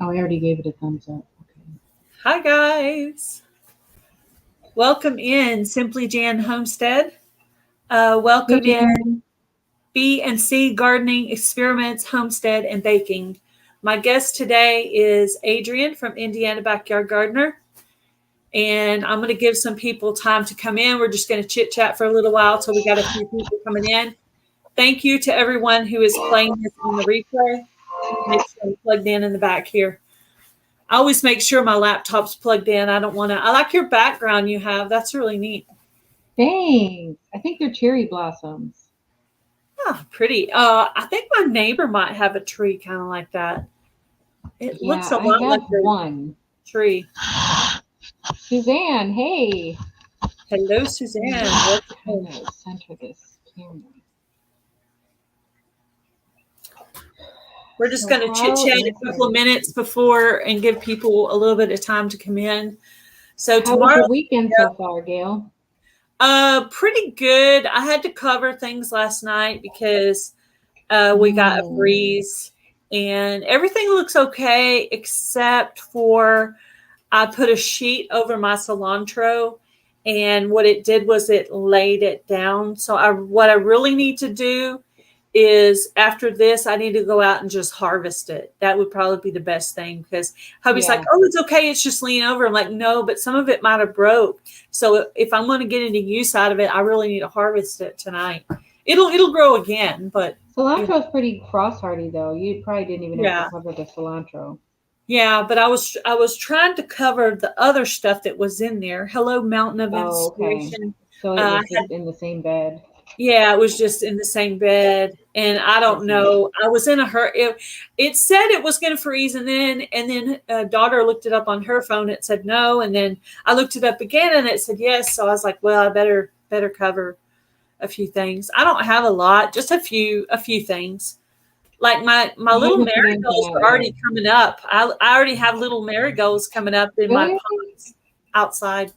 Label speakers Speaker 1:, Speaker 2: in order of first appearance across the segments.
Speaker 1: Oh, I already gave it a thumbs up. Okay.
Speaker 2: Hi, guys. Welcome in Simply Jan Homestead.
Speaker 1: Hey,
Speaker 2: Welcome in
Speaker 1: Jan.
Speaker 2: B and C Gardening Experiments, Homestead, and Baking. My guest today is Adrian from Indiana Backyard Gardener. And I'm going to give some people time to come in. We're just going to chit chat for a little while till we got a few people coming in. Thank you to everyone who is playing this on the replay. Make sure I'm plugged in the back here. I always make sure my laptop's plugged in. I like your background you have. That's really neat.
Speaker 1: Thanks. I think they're cherry blossoms.
Speaker 2: Ah, pretty. I think my neighbor might have a tree kind of like that. It looks
Speaker 1: Yeah,
Speaker 2: a
Speaker 1: I
Speaker 2: lot
Speaker 1: have
Speaker 2: like a
Speaker 1: one.
Speaker 2: tree.
Speaker 1: Suzanne, hey.
Speaker 2: Hello,
Speaker 1: I'm
Speaker 2: Suzanne.
Speaker 1: trying
Speaker 2: Welcome.
Speaker 1: to center this camera.
Speaker 2: We're just
Speaker 1: So
Speaker 2: going to chit
Speaker 1: how
Speaker 2: chat
Speaker 1: is
Speaker 2: a couple of minutes before and give people a little bit of time to come in. So
Speaker 1: how was
Speaker 2: tomorrow,
Speaker 1: your weekend so far, Gail?
Speaker 2: pretty good. I had to cover things last night because we got a freeze, and everything looks okay except for I put a sheet over my cilantro, and what it did was it laid it down. So what I really need to do is after this, I need to go out and just harvest it. That would probably be the best thing because hubby's like,
Speaker 1: Yeah.
Speaker 2: "Oh, it's okay. It's just leaning over." I'm like, "No, but some of it might have broke. So if I'm going to get any use out of it, I really need to harvest it tonight. It'll grow again, but
Speaker 1: Cilantro is pretty frost hardy though. You probably didn't even have to
Speaker 2: yeah.
Speaker 1: cover the cilantro.
Speaker 2: Yeah, but I was trying to cover the other stuff that was in there. Hello, Mountain of
Speaker 1: Oh, okay.
Speaker 2: Inspiration.
Speaker 1: So it
Speaker 2: Uh,
Speaker 1: was just in the same bed.
Speaker 2: yeah, it was just in the same bed, and I
Speaker 1: I
Speaker 2: don't
Speaker 1: see.
Speaker 2: know. I was in a hurry. It said it was going to freeze, and then daughter looked it up on her phone. It said no, and then I looked it up again, and it said yes. So I was like, well, I better cover a few things. I don't have a lot, just a few things. Like my
Speaker 1: I
Speaker 2: little
Speaker 1: haven't put anything
Speaker 2: marigolds
Speaker 1: out
Speaker 2: are
Speaker 1: yet.
Speaker 2: already coming up. I already have little marigolds coming up in my
Speaker 1: Really?
Speaker 2: pots outside,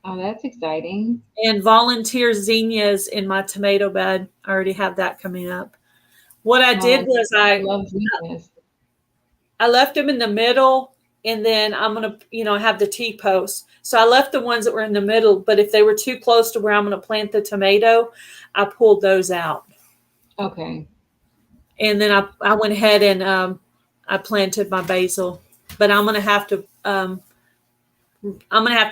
Speaker 1: Oh, that's exciting.
Speaker 2: and volunteer zinnias in my tomato bed. I already have that coming up. What I
Speaker 1: Oh,
Speaker 2: did was
Speaker 1: I love zinnias.
Speaker 2: I left them in the middle, and then I'm gonna have the T post. So I left the ones that were in the middle, but if they were too close to where I'm gonna plant the tomato, I pulled those out.
Speaker 1: Okay.
Speaker 2: And then I went ahead and I planted my basil. But I'm gonna have to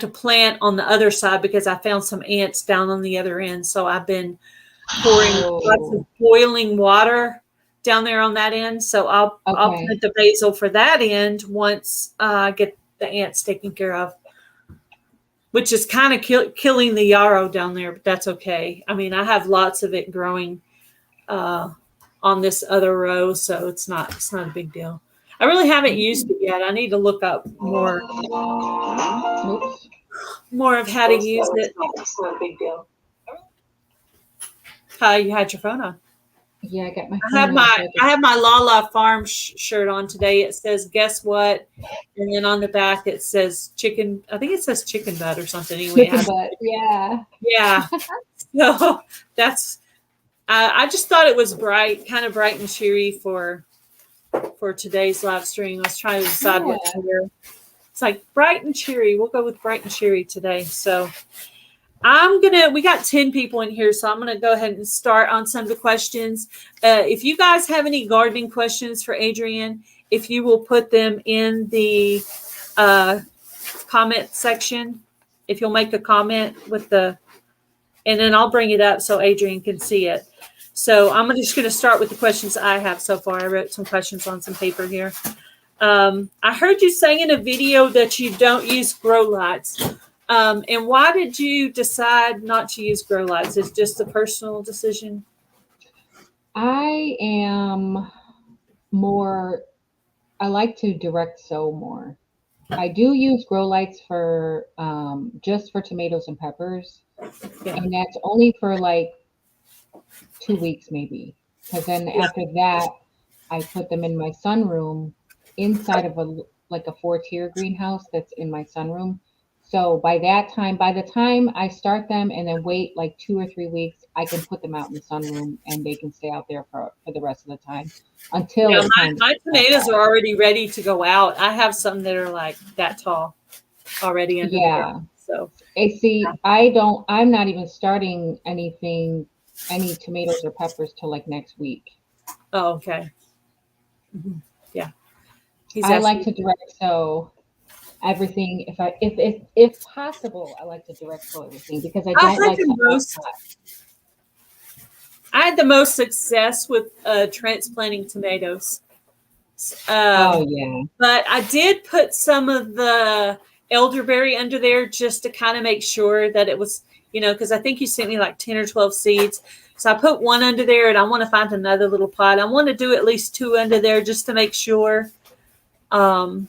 Speaker 2: plant on the other side because I found some ants down on the other end. So I've been pouring lots of
Speaker 1: Oh,
Speaker 2: boiling water down there on that end. So I'll
Speaker 1: okay.
Speaker 2: plant the basil for that end once I get the ants taken care of. Which is kind of killing the yarrow down there, but that's okay. I mean, I have lots of it growing uh, on this other row, so it's not a big deal. I really haven't used it yet. I need to look up
Speaker 1: Oops.
Speaker 2: more of how to use it.
Speaker 1: It's not a big deal.
Speaker 2: Hi, you had your phone on.
Speaker 1: Yeah, I got my
Speaker 2: I have
Speaker 1: phone on
Speaker 2: my
Speaker 1: so I
Speaker 2: I
Speaker 1: could.
Speaker 2: have my Lala Farm shirt on today. It says "Guess what," and then on the back it says chicken. I think it says chicken butt or something. Anyway,
Speaker 1: Chicken butt. Yeah.
Speaker 2: yeah. So that's. I just thought it was bright, kind of bright and cheery for today's live stream. I was trying to decide what to
Speaker 1: Yeah.
Speaker 2: wear. It's like bright and cheery. We'll go with bright and cheery today. So we got 10 people in here, so I'm gonna go ahead and start on some of the questions. If you guys have any gardening questions for Adrian, if you will put them in the uh, comment section, if you'll make a comment and then I'll bring it up so Adrian can see it. So I'm just going to start with the questions I have so far. I wrote some questions on some paper here. I heard you saying in a video that you don't use grow lights. And why did you decide not to use grow lights? It's just a personal decision.
Speaker 1: I am more, I like to direct sow more. I do use grow lights for just for tomatoes and peppers,
Speaker 2: Yeah.
Speaker 1: and that's only for like 2 weeks maybe. Because then
Speaker 2: Yeah.
Speaker 1: after that, I put them in my sunroom inside of a like a 4-tier greenhouse that's in my sunroom. So by the time I start them and then wait like 2 or 3 weeks, I can put them out in the sunroom and they can stay out there for the rest of the time until
Speaker 2: Yeah,
Speaker 1: it's time to
Speaker 2: my
Speaker 1: plant
Speaker 2: tomatoes are
Speaker 1: fall.
Speaker 2: already ready to go out. I have some that are like that tall already under the ground.
Speaker 1: Yeah.
Speaker 2: So,
Speaker 1: I see. I'm not even starting any tomatoes or peppers till like next week.
Speaker 2: oh, okay. Mhm. Yeah, he's
Speaker 1: I like
Speaker 2: asking.
Speaker 1: to direct sow everything if possible. I like to direct sow everything because I
Speaker 2: I
Speaker 1: don't
Speaker 2: had
Speaker 1: like
Speaker 2: the
Speaker 1: to
Speaker 2: most. I had the most success with transplanting tomatoes.
Speaker 1: Oh
Speaker 2: Um,
Speaker 1: yeah.
Speaker 2: but I did put some of the elderberry under there just to kind of make sure that it was, because I think you sent me like 10 or 12 seeds. So I put one under there and I want to find another little pot. I want to do at least two under there just to make sure. Um,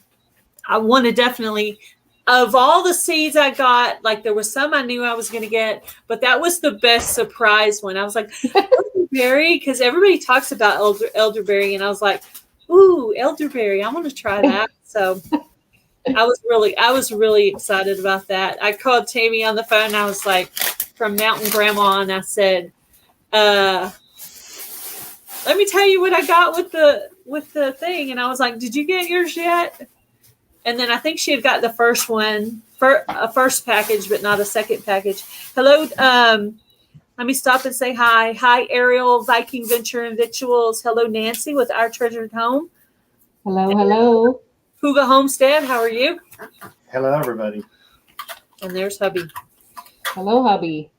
Speaker 2: I want to definitely, of all the seeds I got, like there was some I knew I was going to get, but that was the best surprise one. I was like, elderberry, because everybody talks about elderberry, and I was like, ooh, elderberry, I want to try that. So I was really excited about that. I called Tammy on the phone. And I was like, from Mountain Grandma, and I said, uh, "Let me tell you what I got with the thing." And I was like, "Did you get yours yet?" And then I think she had got the first one for a first package, but not a second package. Hello, let me stop and say hi. Hi, Ariel, Viking Venture and Victuals. Hello, Nancy with Our Treasured Home.
Speaker 1: Hello, hello.
Speaker 2: Huga Homestead, how are you?
Speaker 3: Hello, everybody.
Speaker 2: And there's hubby.
Speaker 1: Hello, hubby.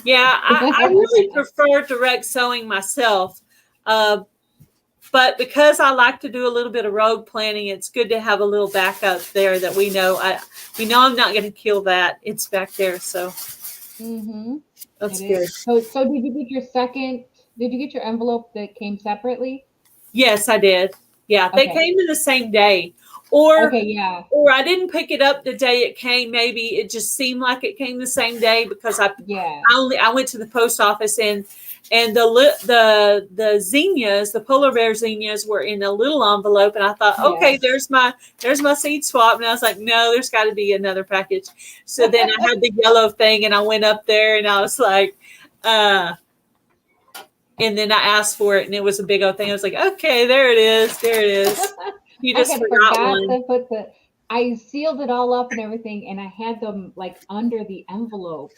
Speaker 2: Yeah, I really prefer direct sewing myself. Uh, but because I like to do a little bit of rogue planning, it's good to have a little backup there that we know I'm not going to kill that. It's back there, so
Speaker 1: Mm-hmm.
Speaker 2: that's
Speaker 1: It
Speaker 2: good.
Speaker 1: is. So did you get your envelope that came separately?
Speaker 2: Yes, I did. Yeah, they
Speaker 1: Okay.
Speaker 2: came in the same day, or
Speaker 1: Okay, yeah.
Speaker 2: or I didn't pick it up the day it came. Maybe it just seemed like it came the same day because
Speaker 1: Yeah.
Speaker 2: I went to the post office and the zinnias, the polar bear zinnias, were in a little envelope, and I thought,
Speaker 1: Yeah.
Speaker 2: okay, there's my seed swap, and I was like, no, there's got to be another package. So then I had the yellow thing, and I went up there, and I was like, and then I asked for it, and it was a big old thing. I was like, okay, there it is, there it is. You
Speaker 1: I
Speaker 2: just
Speaker 1: had
Speaker 2: forgot
Speaker 1: forgot
Speaker 2: one.
Speaker 1: to put I sealed it all up and everything, and I had them like under the envelope.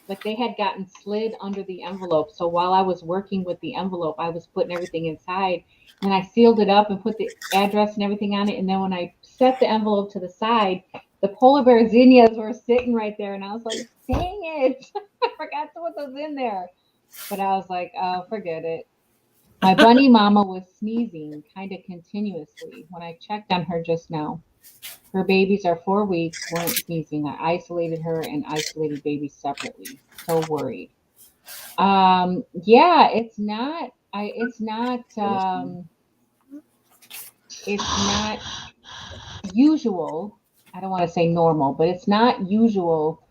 Speaker 1: Like they had gotten slid under the envelope. So while I was working with the envelope, I was putting everything inside. And I sealed it up and put the address and everything on it. And then when I set the envelope to the side, the polar bear zinnias were sitting right there. And I was like, dang it. I forgot to put those in there. But I was like, oh, forget it. My bunny mama was sneezing kind of continuously when I checked on her just now. Her babies are 4 weeks, weren't sneezing. I isolated her and isolated babies separately. So worried. Yeah, it's not usual. I don't want to say normal, but it's not usual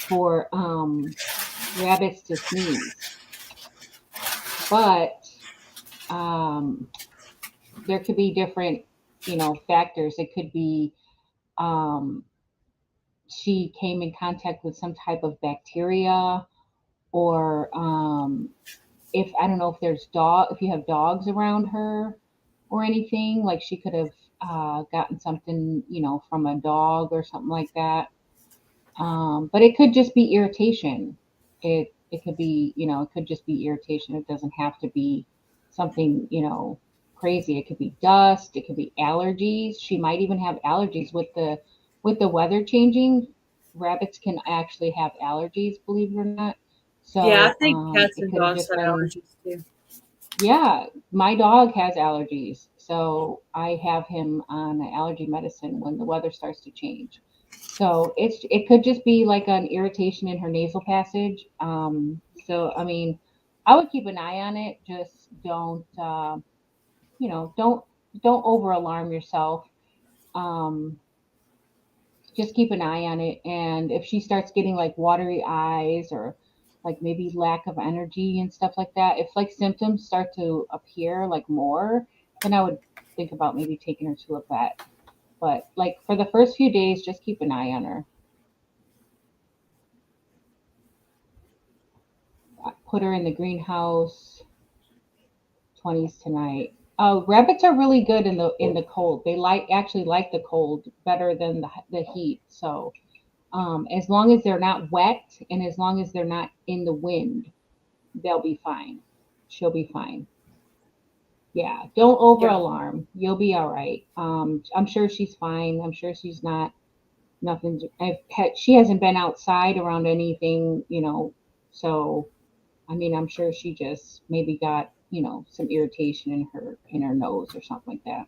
Speaker 1: for rabbits to sneeze. But um there could be different, factors. It could be um she came in contact with some type of bacteria, or if I don't know if you have dogs around her or anything, like she could have gotten something, from a dog or something like that. But it could just be irritation. It could be, it could just be irritation. It doesn't have to be something, crazy. It could be dust, it could be allergies. She might even have allergies with the weather changing. Rabbits can actually have allergies, believe it or not.
Speaker 2: Yeah, I
Speaker 1: So
Speaker 2: think cats
Speaker 1: it
Speaker 2: and
Speaker 1: could have
Speaker 2: dogs
Speaker 1: just
Speaker 2: have
Speaker 1: been,
Speaker 2: allergies too.
Speaker 1: yeah, my dog has allergies. So I have him on allergy medicine when the weather starts to change. So it could just be like an irritation in her nasal passage. So I mean, I would keep an eye on it. Just you know, don't don't over alarm yourself. Um, just keep an eye on it. And if she starts getting like watery eyes, or like maybe lack of energy and stuff like that, if like symptoms start to appear like more, then I would think about maybe taking her to a vet. But like for the first few days, just keep an eye on her. put her in the greenhouse. 20s tonight. Rabbits are really good in the cold. They actually like the cold better than the heat. So as long as they're not wet and as long as they're not in the wind, they'll be fine. She'll be fine. Yeah, don't over
Speaker 2: Yeah.
Speaker 1: alarm. You'll be all right. I'm sure she's fine. I'm sure she's not nothing. She hasn't been outside around anything, So I mean, I'm sure she just maybe got, some irritation in her nose or something like that.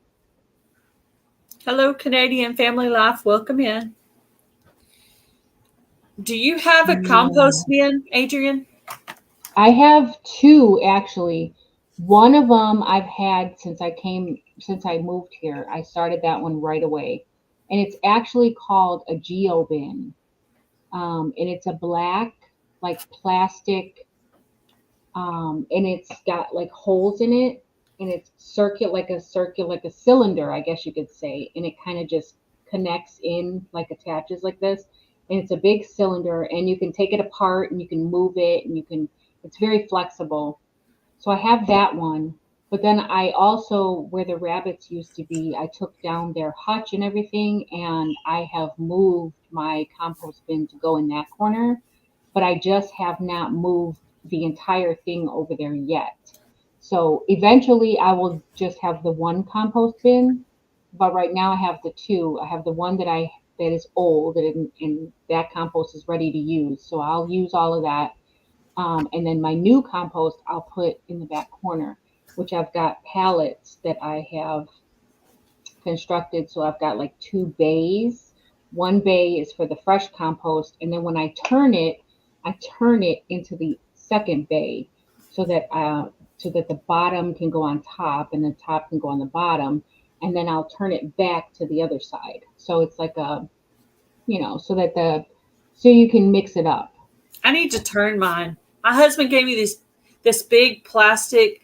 Speaker 2: Hello, Canadian Family Life. Welcome in. Do you have a
Speaker 1: Yeah.
Speaker 2: compost bin, Adrian?
Speaker 1: I have two actually. One of them I've had since I moved here. I started that one right away. And it's actually called a geo bin. And it's a black, like plastic, and it's got like holes in it, and it's like a cylinder, I guess you could say, and it kind of just connects in, like attaches like this, and it's a big cylinder, and you can take it apart and you can move it, and it's very flexible. So I have that one. But then I also, where the rabbits used to be, I took down their hutch and everything, and I have moved my compost bin to go in that corner, but I just have not moved the entire thing over there yet. So eventually I will just have the one compost bin, but right now I have the two. I have the one that is old and that compost is ready to use. So I'll use all of that. And then my new compost I'll put in the back corner, which I've got pallets that I have constructed. So I've got like two bays. One bay is for the fresh compost, and then when I turn it into the second bay so that the bottom can go on top and the top can go on the bottom, and then I'll turn it back to the other side. So it's like so you can mix it up.
Speaker 2: I need to turn mine. My husband gave me this big plastic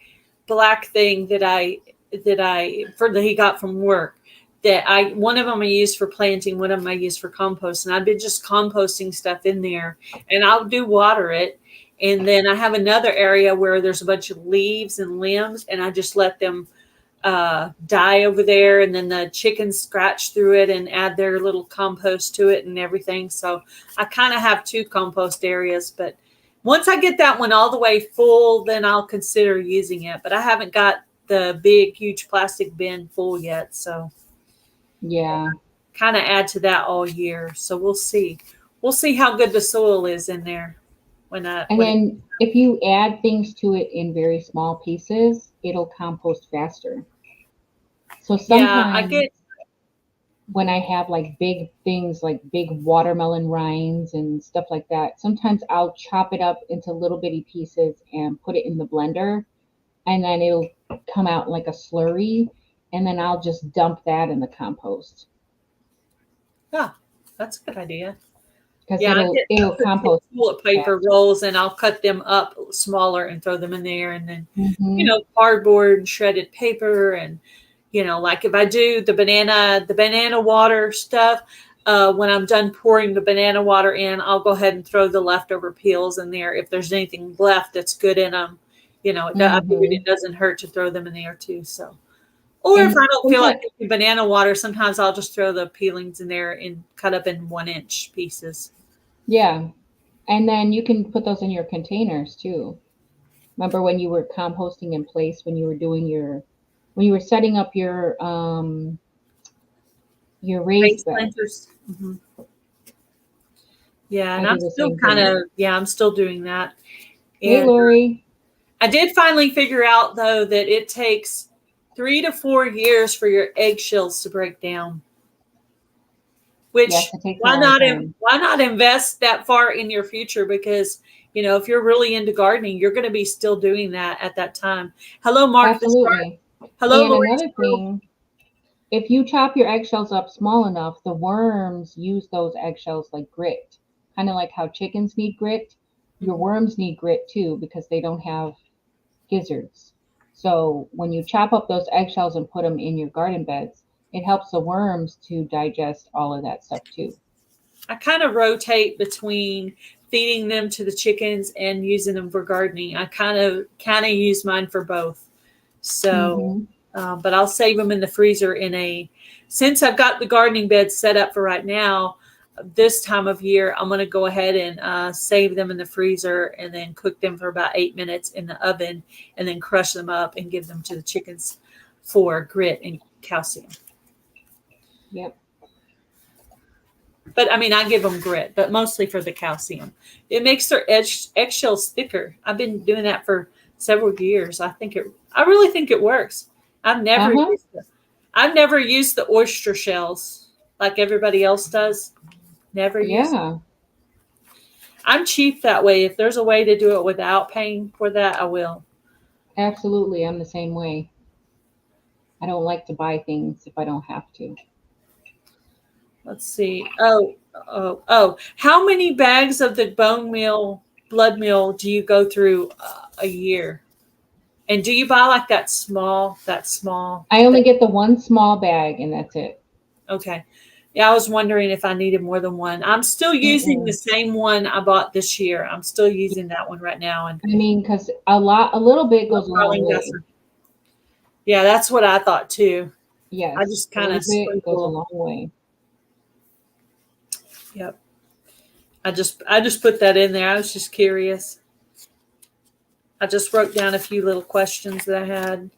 Speaker 2: black thing that he got from work. That I one of them I use for planting, one of them I use for compost, and I've been just composting stuff in there, and I'll do water it, and then I have another area where there's a bunch of leaves and limbs, and I just let them die over there, and then the chickens scratch through it and add their little compost to it and everything. So I kind of have two compost areas, but once I get that one all the way full, then I'll consider using it. But I haven't got the big, huge plastic bin full yet, so
Speaker 1: Yeah.
Speaker 2: kind of add to that all year. So we'll see. We'll see how good the soil is in there
Speaker 1: And
Speaker 2: when it.
Speaker 1: then if you add things to it in very small pieces, it'll compost faster. So
Speaker 2: Yeah, I
Speaker 1: sometimes
Speaker 2: get.
Speaker 1: when I have like big things like big watermelon rinds and stuff like that, sometimes I'll chop it up into little bitty pieces and put it in the blender, and then it'll come out like a slurry, and then I'll just dump that in the compost
Speaker 2: Yeah, that's a good idea.
Speaker 1: because
Speaker 2: Yeah, I
Speaker 1: it'll
Speaker 2: put big
Speaker 1: compost
Speaker 2: toilet paper
Speaker 1: faster.
Speaker 2: rolls and I'll cut them up smaller and throw them in there. And then,
Speaker 1: Hmm.
Speaker 2: cardboard and shredded paper. And, like if I do the banana water stuff, when I'm done pouring the banana water in, I'll go ahead and throw the leftover peels in there. If there's anything left that's good in them, I figured
Speaker 1: Hmm.
Speaker 2: it doesn't hurt to throw them in there too. So, or if
Speaker 1: And
Speaker 2: I don't feel like
Speaker 1: sometimes,
Speaker 2: making banana water, sometimes I'll just throw the peelings in there and cut up in 1 inch pieces.
Speaker 1: yeah, and then you can put those in your containers too. Remember when you were composting in place when you were when you were setting up your raised
Speaker 2: Face
Speaker 1: bed.
Speaker 2: planters. Hmm. Yeah, and
Speaker 1: I
Speaker 2: I'm
Speaker 1: do the
Speaker 2: still
Speaker 1: same thing.
Speaker 2: I'm still doing that.
Speaker 1: Hey,
Speaker 2: And
Speaker 1: Lori.
Speaker 2: I did finally figure out though that it takes 3 to 4 years for your eggshells to break down.
Speaker 1: Yes,
Speaker 2: Which
Speaker 1: it takes a long time.
Speaker 2: why not invest that far in your future? Because if you're really into gardening, you're going to be still doing that at that time. Hello, Mark.
Speaker 1: Absolutely.
Speaker 2: Hello,
Speaker 1: And
Speaker 2: Lori.
Speaker 1: another thing, if you chop your eggshells up small enough, the worms use those eggshells like grit. Kind of like how chickens need grit. Your
Speaker 2: Mhm.
Speaker 1: worms need grit too because they don't have gizzards. So when you chop up those eggshells and put them in your garden beds, it helps the worms to digest all of that stuff too.
Speaker 2: I kind of rotate between feeding them to the chickens and using them for gardening. I kind of use mine for both. So,
Speaker 1: Mm-hmm.
Speaker 2: but I'll save them in the freezer since I've got the gardening bed set up for right now. This time of year, I'm going to go ahead and save them in the freezer and then cook them for about 8 minutes in the oven and then crush them up and give them to the chickens for grit and calcium.
Speaker 1: Yep.
Speaker 2: But I mean, I give them grit, but mostly for the calcium. It makes their eggshells thicker. I've been doing that for several years. I really think it works. I've never
Speaker 1: Uh-huh.
Speaker 2: used I've never used the oyster shells like everybody else does. Never used.
Speaker 1: Yeah,
Speaker 2: I'm cheap that way. If there's a way to do it without paying for that, I will.
Speaker 1: absolutely. I'm the same way. I don't like to buy things if I don't have to.
Speaker 2: Let's see. Oh. How many bags of the bone meal, blood meal do you go through a year? And do you buy like that small,
Speaker 1: I only get the one small bag and that's it.
Speaker 2: okay. Yeah, I was wondering if I needed more than one. I'm still using the
Speaker 1: Mm-mm.
Speaker 2: same one I bought this year. I'm still using that one right now. And
Speaker 1: I mean, because a little bit goes a long
Speaker 2: probably
Speaker 1: way.
Speaker 2: yeah, that's what I thought too. I
Speaker 1: Yes,
Speaker 2: just
Speaker 1: a
Speaker 2: kind
Speaker 1: little
Speaker 2: of
Speaker 1: bit goes a
Speaker 2: sprinkle.
Speaker 1: long way.
Speaker 2: Yep. I just put that in there. I was just curious. I just wrote down a few little questions that I had.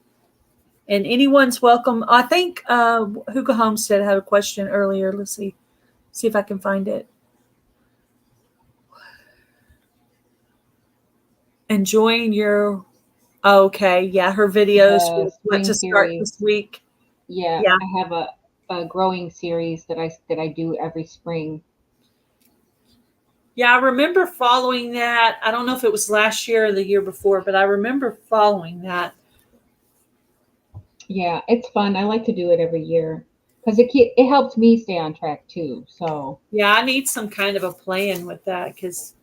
Speaker 2: And anyone's welcome. I think Hookah Homestead had a question earlier. Let's see if I can find it. Enjoying your okay, yeah, her videos
Speaker 1: The
Speaker 2: were what
Speaker 1: spring
Speaker 2: to start
Speaker 1: series.
Speaker 2: this week.
Speaker 1: Yeah,
Speaker 2: Yeah.
Speaker 1: I have a growing series that I do every spring.
Speaker 2: Yeah, I remember following that. I don't know if it was last year or the year before, but I remember following that.
Speaker 1: Yeah, it's fun. I like to do it every year because it helps me stay on track too. So,
Speaker 2: Yeah, I need some kind of a plan with that because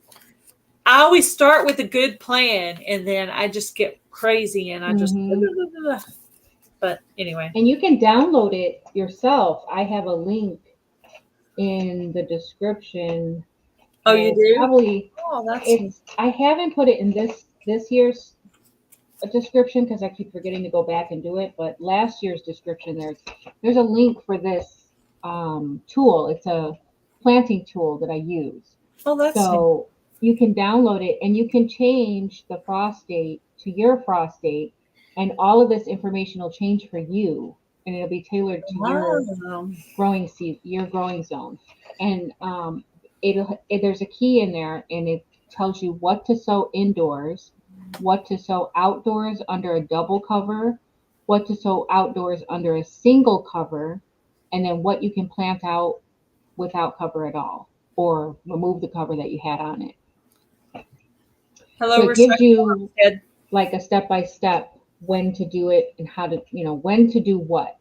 Speaker 2: I always start with a good plan and then I just get crazy and I just
Speaker 1: hmm
Speaker 2: but anyway.
Speaker 1: and you can download it yourself. I have a link in the description.
Speaker 2: Oh, you
Speaker 1: Well,
Speaker 2: do?
Speaker 1: probably
Speaker 2: Oh, that's
Speaker 1: it's I haven't put it in this year's description because I keep forgetting to go back and do it. But last year's description, there's a link for this tool. It's a planting tool that I use.
Speaker 2: oh, that's neat.
Speaker 1: So you can download it and you can change the frost date to your frost date, and all of this information will change for you, and it'll be tailored to
Speaker 2: Wow.
Speaker 1: your growing zone. And there's a key in there, and it tells you what to sow indoors, what to sow outdoors under a double cover, what to sow outdoors under a single cover, and then what you can plant out without cover at all, or remove the cover that you had on it. So
Speaker 2: Hello,
Speaker 1: it gives
Speaker 2: respectful
Speaker 1: you
Speaker 2: homestead.
Speaker 1: like a step by step when to do it and how to, when to do what.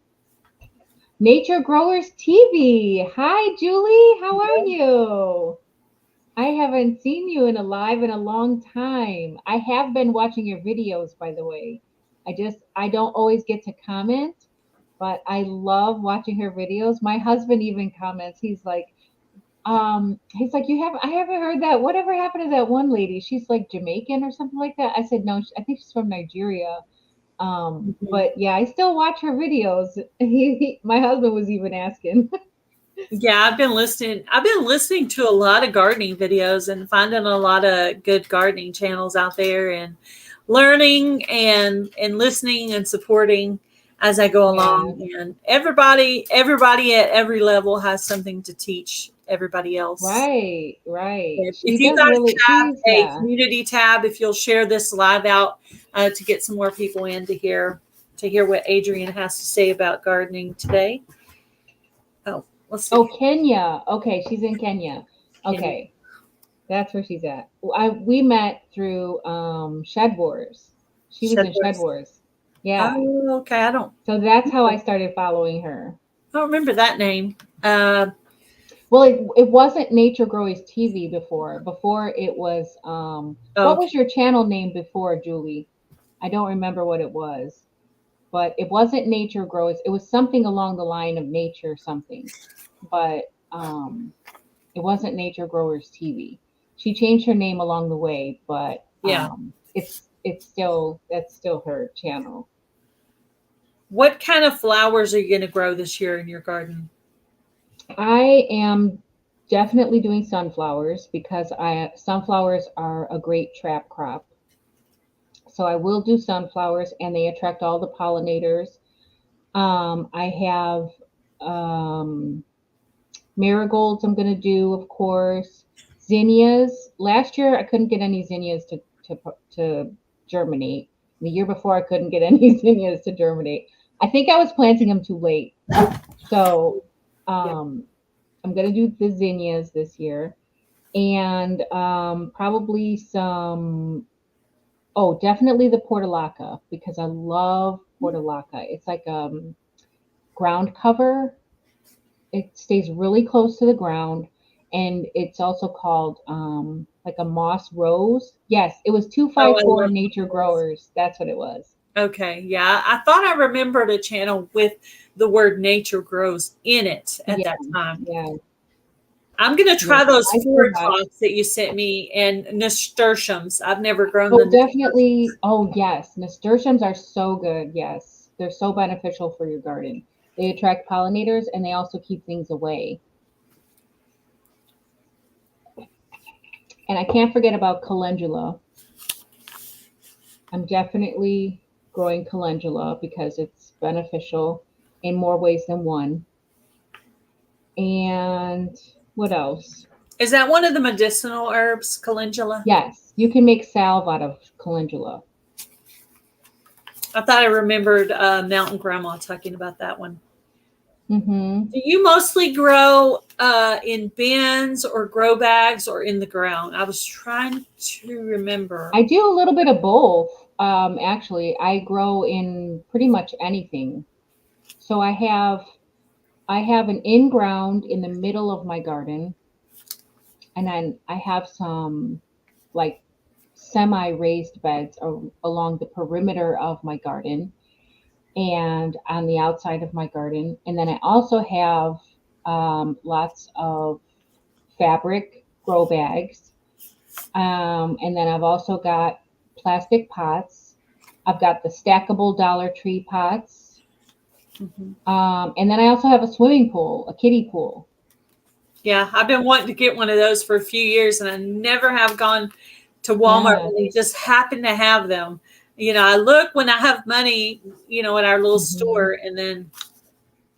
Speaker 1: Nature Growers TV. Hi, Julie. How are you? I haven't seen you in a long time. I have been watching your videos, by the way. I don't always get to comment, but I love watching her videos. My husband even comments. He's like, I haven't heard that. Whatever happened to that one lady? She's like Jamaican or something like that. I said, no, I think she's from Nigeria.
Speaker 2: Mhm.
Speaker 1: But yeah, I still watch her videos. My husband was even asking.
Speaker 2: Yeah, I've been listening. I've been listening to a lot of gardening videos and finding a lot of good gardening channels out there and learning and listening and supporting as I go
Speaker 1: Yeah,
Speaker 2: along. And everybody at every level has something to teach everybody else.
Speaker 1: right, right.
Speaker 2: If
Speaker 1: She
Speaker 2: you
Speaker 1: does
Speaker 2: guys
Speaker 1: really.
Speaker 2: have a
Speaker 1: Yeah.
Speaker 2: community tab, if you'll share this live out to get some more people in to hear what Adrian has to say about gardening today. Oh, let's
Speaker 1: Oh,
Speaker 2: see.
Speaker 1: Kenya. Okay, she's in Kenya.
Speaker 2: Can you?
Speaker 1: Okay, that's where she's at. We met through Shed Wars. She was in Shed
Speaker 2: Shepherd's.
Speaker 1: Wars. Yeah.
Speaker 2: Oh, okay.
Speaker 1: So that's how I started following her.
Speaker 2: I don't remember that name. Uh,
Speaker 1: Well, it wasn't Nature Growers TV before. Before it was what
Speaker 2: okay.
Speaker 1: was your channel name before, Julie? I don't remember what it was, but it wasn't Nature Growers. It was something along the line of nature something, but it wasn't Nature Growers TV. She changed her name along the way, but
Speaker 2: Yeah.
Speaker 1: it's still that's still her channel.
Speaker 2: What kind of flowers are you going to grow this year in your garden?
Speaker 1: I am definitely doing sunflowers because I sunflowers are a great trap crop. So I will do sunflowers, and they attract all the pollinators. I have um, marigolds. I'm going to do, of course, zinnias. Last year I couldn't get any zinnias to germinate. The year before I couldn't get any zinnias to germinate. I think I was planting them too late. So
Speaker 2: Yeah.
Speaker 1: I'm going to do the zinnias this year, and probably some. Oh, definitely the portulaca because I love portulaca. It's like ground cover. It stays really close to the ground, and it's also called like a moss rose. Yes, it was
Speaker 2: Oh, I
Speaker 1: 254
Speaker 2: love
Speaker 1: Nature
Speaker 2: those.
Speaker 1: Growers. That's what it was.
Speaker 2: Okay. Yeah. I thought I remembered a channel with the word nature grows in it at
Speaker 1: Yeah,
Speaker 2: that time.
Speaker 1: yeah,
Speaker 2: I'm going to
Speaker 1: yeah.
Speaker 2: try those
Speaker 1: I still
Speaker 2: forage
Speaker 1: have.
Speaker 2: lots that you sent me and nasturtiums. I've never grown the
Speaker 1: Oh,
Speaker 2: nasturtiums.
Speaker 1: definitely. Oh, yes. Nasturtiums are so good. Yes. They're so beneficial for your garden. They attract pollinators and they also keep things away. And I can't forget about calendula. I'm definitely growing calendula because it's beneficial in more ways than one. And what else?
Speaker 2: Is that one of the medicinal herbs, calendula?
Speaker 1: Yes, you can make salve out of calendula.
Speaker 2: I thought I remembered Mountain Grandma talking about that one.
Speaker 1: Hmm.
Speaker 2: Do you mostly grow in bins or grow bags or in the ground? I was trying to remember.
Speaker 1: I do a little bit of both. Actually, I grow in pretty much anything. So I have an in ground in the middle of my garden, and then I have some like semi raised beds along the perimeter of my garden and on the outside of my garden. And then I also have lots of fabric grow bags. And then I've also got plastic pots. I've got the stackable Dollar Tree pots.
Speaker 2: Mhm.
Speaker 1: And then I also have a swimming pool, a kiddie pool.
Speaker 2: Yeah, I've been wanting to get one of those for a few years, and I never have gone to Walmart
Speaker 1: Yeah.
Speaker 2: when they just happen to have them. I look when I have money, at our little
Speaker 1: Hmm.
Speaker 2: store, and then,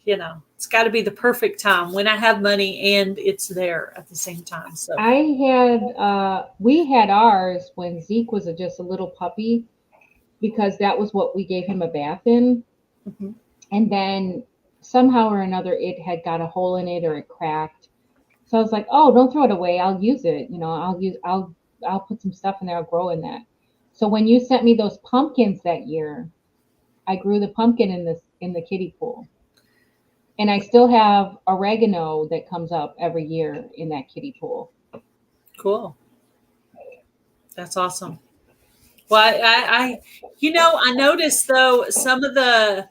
Speaker 2: it's got to be the perfect time when I have money and it's there at the same time. So,
Speaker 1: We had ours when Zeke was just a little puppy because that was what we gave him a bath in.
Speaker 2: mhm.
Speaker 1: And then somehow or another it had got a hole in it or it cracked. So I was like, "Oh, don't throw it away. I'll use it. I'll put some stuff in there. I'll grow in that." So when you sent me those pumpkins that year, I grew the pumpkin in the kiddie pool. And I still have oregano that comes up every year in that kiddie pool.
Speaker 2: Cool. That's awesome. Well, I noticed though some of the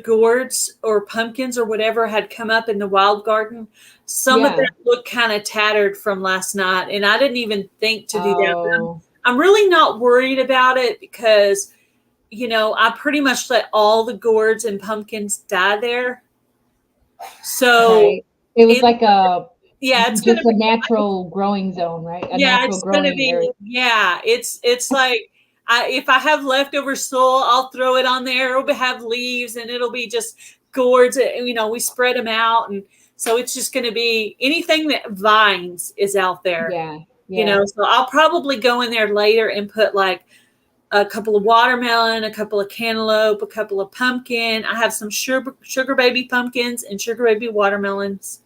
Speaker 2: gourds or pumpkins or whatever had come up in the wild garden. Some of them
Speaker 1: Yeah.
Speaker 2: looked kind of tattered from last night, and I didn't even think to do that. But I'm,
Speaker 1: Oh,
Speaker 2: I'm really not worried about it because I pretty much let all the gourds and pumpkins die there. So
Speaker 1: right. It was
Speaker 2: it,
Speaker 1: like a
Speaker 2: yeah, it's gonna
Speaker 1: just a
Speaker 2: be.
Speaker 1: natural growing zone, right? A
Speaker 2: Yeah,
Speaker 1: natural
Speaker 2: it's gonna
Speaker 1: growing area.
Speaker 2: be. Yeah, it's like if I have leftover soil, I'll throw it on there. It'll have leaves, and it'll be just gourds. We spread them out, and so it's just gonna be anything that vines is out there.
Speaker 1: Yeah. Yeah.
Speaker 2: So I'll probably go in there later and put like a couple of watermelon, a couple of cantaloupe, a couple of pumpkin. I have some sugar baby pumpkins and sugar baby watermelons,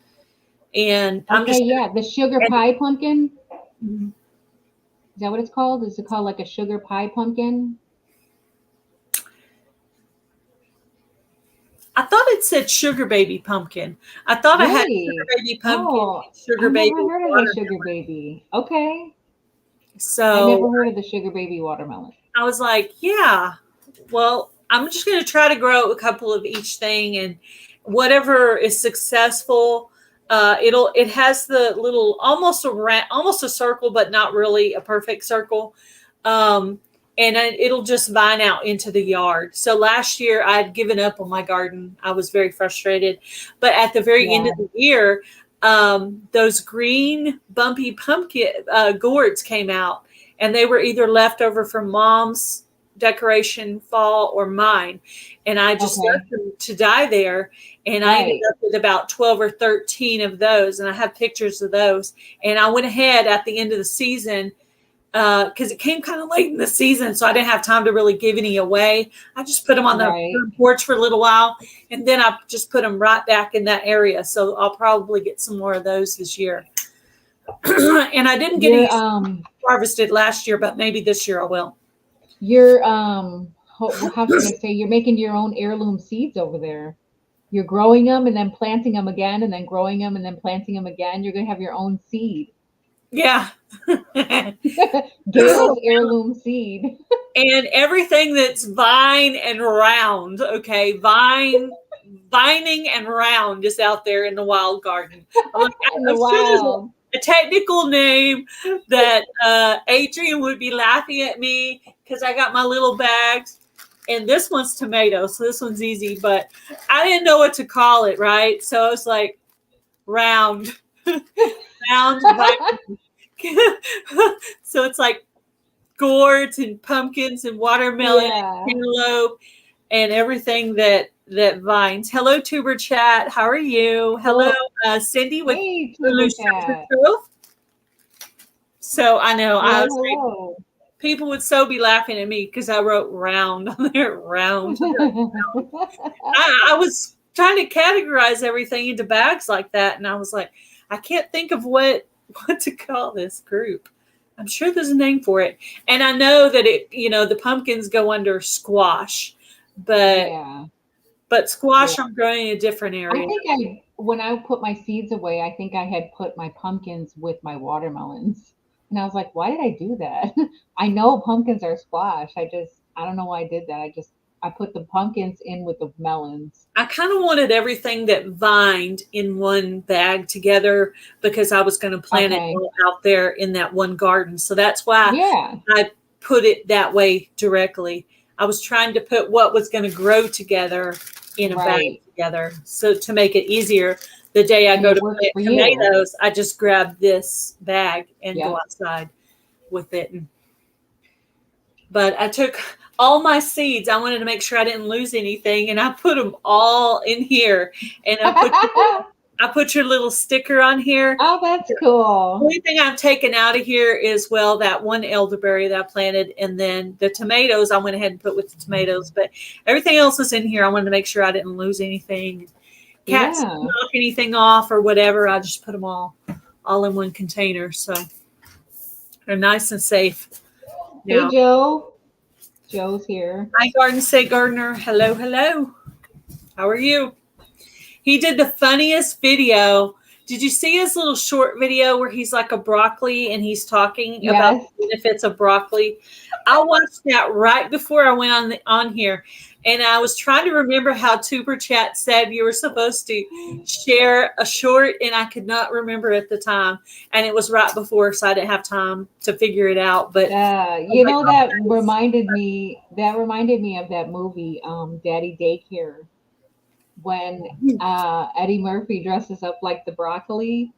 Speaker 2: and I'm
Speaker 1: Okay,
Speaker 2: just.
Speaker 1: yeah. The sugar pie pumpkin.
Speaker 2: And,
Speaker 1: Is that what it's called? Is it called like a sugar pie pumpkin?
Speaker 2: I thought it said sugar baby pumpkin. I thought I had sugar
Speaker 1: Really?
Speaker 2: baby pumpkin
Speaker 1: Oh,
Speaker 2: and sugar
Speaker 1: I never
Speaker 2: baby
Speaker 1: heard of the
Speaker 2: watermelon.
Speaker 1: sugar baby. Okay. I
Speaker 2: So
Speaker 1: never heard of the sugar baby watermelon.
Speaker 2: I was like, yeah, well, I'm just going to try to grow a couple of each thing, and whatever is successful, It has the little almost a circle, but not really a perfect circle. Um, and it'll just vine out into the yard. So last year I had given up on my garden. I was very frustrated, but at the very end
Speaker 1: Yeah.
Speaker 2: of the year, those green bumpy pumpkin gourds came out, and they were either left over from mom's decoration fall or mine, and I just
Speaker 1: Okay.
Speaker 2: left them to die there, and I ended
Speaker 1: Right.
Speaker 2: up with about 12 or 13 of those, and I have pictures of those. And I went ahead at the end of the season because it came kind of late in the season, so I didn't have time to really give any away. I just put them on the
Speaker 1: Right.
Speaker 2: front porch for a little while, and then I just put them right back in that area. So I'll probably get some more of those this year. And I didn't get any
Speaker 1: You're
Speaker 2: harvested last year, but maybe this year I will.
Speaker 1: you're how should I say, you're making your own heirloom seeds over there. You're growing them and then planting them again and then growing them and then planting them again. You're going to have your own seed.
Speaker 2: Yeah.
Speaker 1: Gail's heirloom seed.
Speaker 2: And everything that's vine and round, okay, vining and round is out there in the wild garden. I'm like,
Speaker 1: In the
Speaker 2: I'm sure there's
Speaker 1: wild.
Speaker 2: a technical name that Adrian would be laughing at me because I got my little bags. And this one's tomato, so this one's easy, but I didn't know what to call it, right? So I was like, round, round, vine. So it's like gourds and pumpkins and watermelon
Speaker 1: Yeah.
Speaker 2: and cantaloupe and everything that vines. Hello, Tuber Chat. How are you? Hello,
Speaker 1: Well,
Speaker 2: Cindy with
Speaker 1: hey, Tuber
Speaker 2: Loose Treasure
Speaker 1: Cat.
Speaker 2: Trove. So I know I
Speaker 1: Hello,
Speaker 2: was like,
Speaker 1: hello.
Speaker 2: people would so be laughing at me because I wrote round on there, round. I was trying to categorize everything into bags like that, and I was like, I can't think of what to call this group. I'm sure there's a name for it, and I know that the pumpkins go under squash, but
Speaker 1: Yeah. Yeah.
Speaker 2: squash I'm growing in a different
Speaker 1: I
Speaker 2: area.
Speaker 1: think when I put my seeds away, I think I had put my pumpkins with my watermelons. And I was like, why did I do that? I know pumpkins are squash. I don't know why I did that. I put the pumpkins in with the melons.
Speaker 2: I kind of wanted everything that vined in one bag together because I was going to plant it
Speaker 1: Okay.
Speaker 2: all out there in that one garden. So that's why
Speaker 1: Yeah.
Speaker 2: I put it that way directly. I was trying to put what was going to grow together in a bag
Speaker 1: Right.
Speaker 2: together. So to make it easier, the day I
Speaker 1: And
Speaker 2: go
Speaker 1: it
Speaker 2: to
Speaker 1: works
Speaker 2: plant
Speaker 1: for you.
Speaker 2: tomatoes, I just grab this bag and go
Speaker 1: Yep.
Speaker 2: outside with it. But I took all my seeds. I wanted to make sure I didn't lose anything, and I put them all in here. And I put your little sticker on here.
Speaker 1: Oh, that's
Speaker 2: The
Speaker 1: cool.
Speaker 2: only thing I've taken out of here is, well, that one elderberry that I planted, and then the tomatoes I went ahead and put with the tomatoes. But everything else is in here. I wanted to make sure I didn't lose anything. Cats didn't
Speaker 1: Yeah.
Speaker 2: knock anything off or whatever. I just put them all in one container, so they're nice and safe.
Speaker 1: Hey,
Speaker 2: Now,
Speaker 1: Joe. Joe's here.
Speaker 2: hi, Garden State Gardener. Hello, hello. How are you? He did the funniest video. Did you see his little short video where he's like a broccoli and he's talking about
Speaker 1: Yes.
Speaker 2: the benefits of broccoli? I watched that right before I went on here, and I was trying to remember how Tuber Chat said you were supposed to share a short, and I could not remember at the time, and it was right before, so I didn't have time to figure it out. But I was
Speaker 1: You
Speaker 2: like,
Speaker 1: know,
Speaker 2: oh, nice.
Speaker 1: that reminded me of that movie, Daddy Daycare, when Eddie Murphy dresses up like the broccoli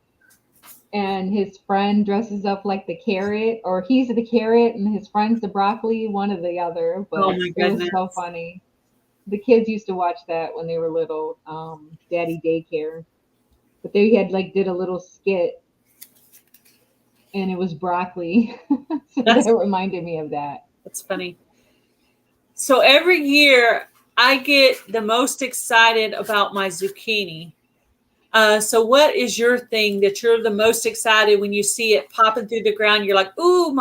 Speaker 1: and his friend dresses up like the carrot, or he's the carrot and his friend's the broccoli, one or the other.
Speaker 2: Oh
Speaker 1: But
Speaker 2: my
Speaker 1: it was
Speaker 2: goodness.
Speaker 1: so funny. The kids used to watch that when they were little, Daddy Daycare. But they had like did a little skit and it was broccoli. So
Speaker 2: That's
Speaker 1: that reminded me of that.
Speaker 2: that's funny. So every year I get the most excited about my zucchini. So what is your thing that you're the most excited when you see it popping through the ground? You're like, ooh,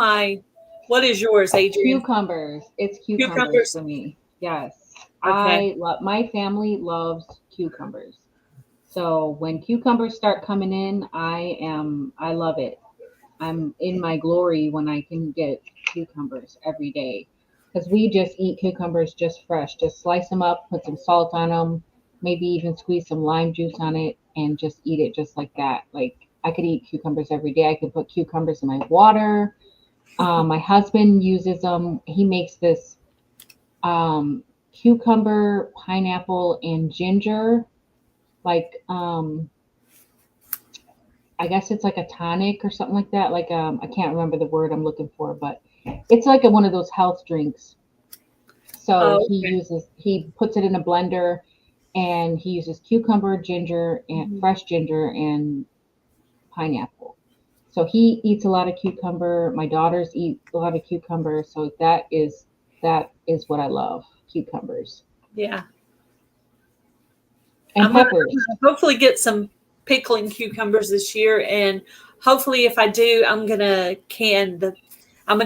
Speaker 2: what is yours, Adrian?
Speaker 1: Cucumbers. It's cucumbers
Speaker 2: Cucumbers.
Speaker 1: for me. Yes.
Speaker 2: Okay.
Speaker 1: My family loves cucumbers. So when cucumbers start coming in, I love it. I'm in my glory when I can get cucumbers every day. Because we just eat cucumbers just fresh. Just slice them up, put some salt on them, maybe even squeeze some lime juice on it and just eat it just like that. Like I could eat cucumbers every day. I could put cucumbers in my water. My husband uses them. He makes this cucumber, pineapple, and ginger. Like I guess it's like a tonic or something like that. Like I can't remember the word I'm looking for, but it's like one of those health drinks. So
Speaker 2: Oh, okay.
Speaker 1: he puts it in a blender and he uses cucumber, ginger, and
Speaker 2: Mhm.
Speaker 1: fresh ginger and pineapple. So he eats a lot of cucumber. My daughters eat a lot of cucumber. So that is what I love, cucumbers
Speaker 2: Yeah.
Speaker 1: and
Speaker 2: I'm
Speaker 1: peppers.
Speaker 2: gonna hopefully get some pickling cucumbers this year, and hopefully, if I do, I'm gonna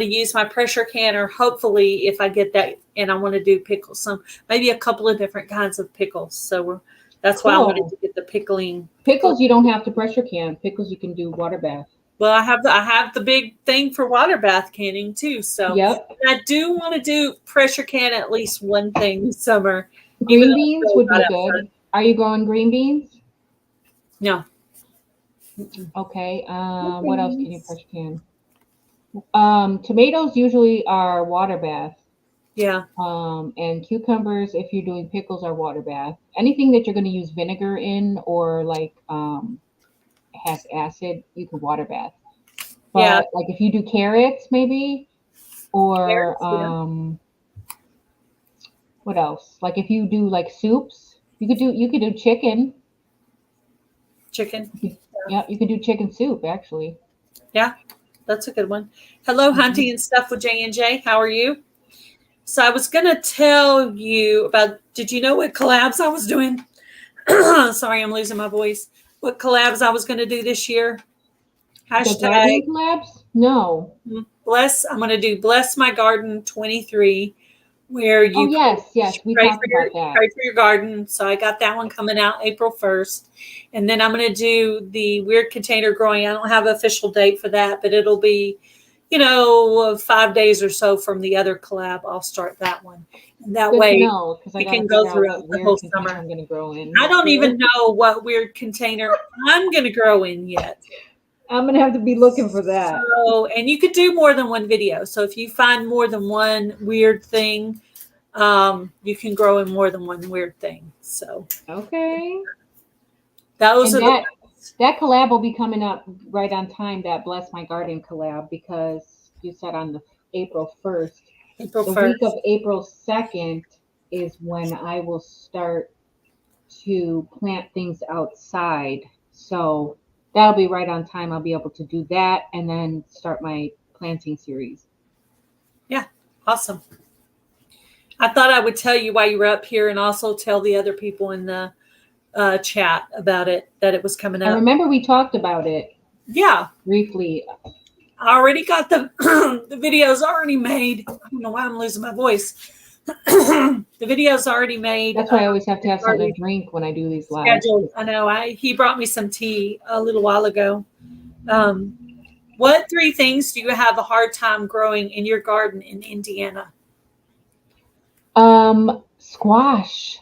Speaker 2: use my pressure canner. Hopefully, if I get that, and I want to do pickles, some maybe a couple of different kinds of pickles. That's why I wanted
Speaker 1: Cool.
Speaker 2: to get the pickling.
Speaker 1: Pickles you don't have to pressure can. Pickles you can do water bath.
Speaker 2: Well, I have the big thing for water bath canning too. So
Speaker 1: Yep.
Speaker 2: I do want to do pressure can at least one thing this summer, even
Speaker 1: Green
Speaker 2: though it's
Speaker 1: beans
Speaker 2: really
Speaker 1: would
Speaker 2: hot
Speaker 1: be
Speaker 2: outside.
Speaker 1: good. Are you growing green beans?
Speaker 2: No. Mm-mm.
Speaker 1: Okay.
Speaker 2: No
Speaker 1: What else can you
Speaker 2: beans.
Speaker 1: pressure can? Tomatoes usually are water bath.
Speaker 2: Yeah.
Speaker 1: And cucumbers, if you're doing pickles, are water bath. Anything that you're going to use vinegar in or like has acid, you can water bath.
Speaker 2: Yeah.
Speaker 1: But like if you do carrots, maybe, or
Speaker 2: Carrots. Yeah.
Speaker 1: what else? Like if you do like soups, you could do chicken.
Speaker 2: Chicken.
Speaker 1: You could, yeah, you could do chicken soup actually.
Speaker 2: Yeah. That's a good one. Hello,
Speaker 1: Hmm.
Speaker 2: hunting and stuff with J and J. How are you? So I was gonna tell you about. Did you know what collabs I was doing? Sorry, I'm losing my voice. What collabs I was gonna do this year?
Speaker 1: The
Speaker 2: Hashtag
Speaker 1: gardening collabs? No.
Speaker 2: bless. I'm gonna do bless my garden 23, where
Speaker 1: Oh
Speaker 2: you
Speaker 1: yes, yes, we talked about that.
Speaker 2: pray for your garden. So I got that one coming out April 1st, and then I'm gonna do the weird container growing. I don't have an official date for that, but it'll be 5 days or so from the other collab. I'll start that one, and that
Speaker 1: Good to
Speaker 2: way
Speaker 1: know because I
Speaker 2: it
Speaker 1: got to
Speaker 2: can go
Speaker 1: figure out
Speaker 2: throughout
Speaker 1: what
Speaker 2: the whole
Speaker 1: weird container
Speaker 2: summer.
Speaker 1: I'm going to grow in
Speaker 2: I
Speaker 1: this
Speaker 2: don't even
Speaker 1: year.
Speaker 2: know what weird container I'm gonna grow in yet.
Speaker 1: I'm going to have to be looking for that.
Speaker 2: So, and you could do more than one video. So if you find more than one weird thing, you can grow in more than one weird thing. So
Speaker 1: Okay.
Speaker 2: those
Speaker 1: And
Speaker 2: are the
Speaker 1: that collab will be coming up right on time, that Bless My Garden collab, because you said on the April 1st.
Speaker 2: April
Speaker 1: The week of
Speaker 2: 1st.
Speaker 1: April 2nd is when I will start to plant things outside. So that'll be right on time. I'll be able to do that and then start my planting series.
Speaker 2: Yeah, awesome. I thought I would tell you why you were up here and also tell the other people in the chat about it, that it was coming
Speaker 1: I
Speaker 2: up.
Speaker 1: remember we talked about it
Speaker 2: Yeah,
Speaker 1: briefly.
Speaker 2: I already got the the videos already made. I don't know why I'm losing my voice. The video's already made.
Speaker 1: That's why I always have to
Speaker 2: It's
Speaker 1: have something
Speaker 2: already
Speaker 1: to drink when I do these lives.
Speaker 2: scheduled. I know. He brought me some tea a little while ago. Um, what three things do you have a hard time growing in your garden in Indiana?
Speaker 1: Squash.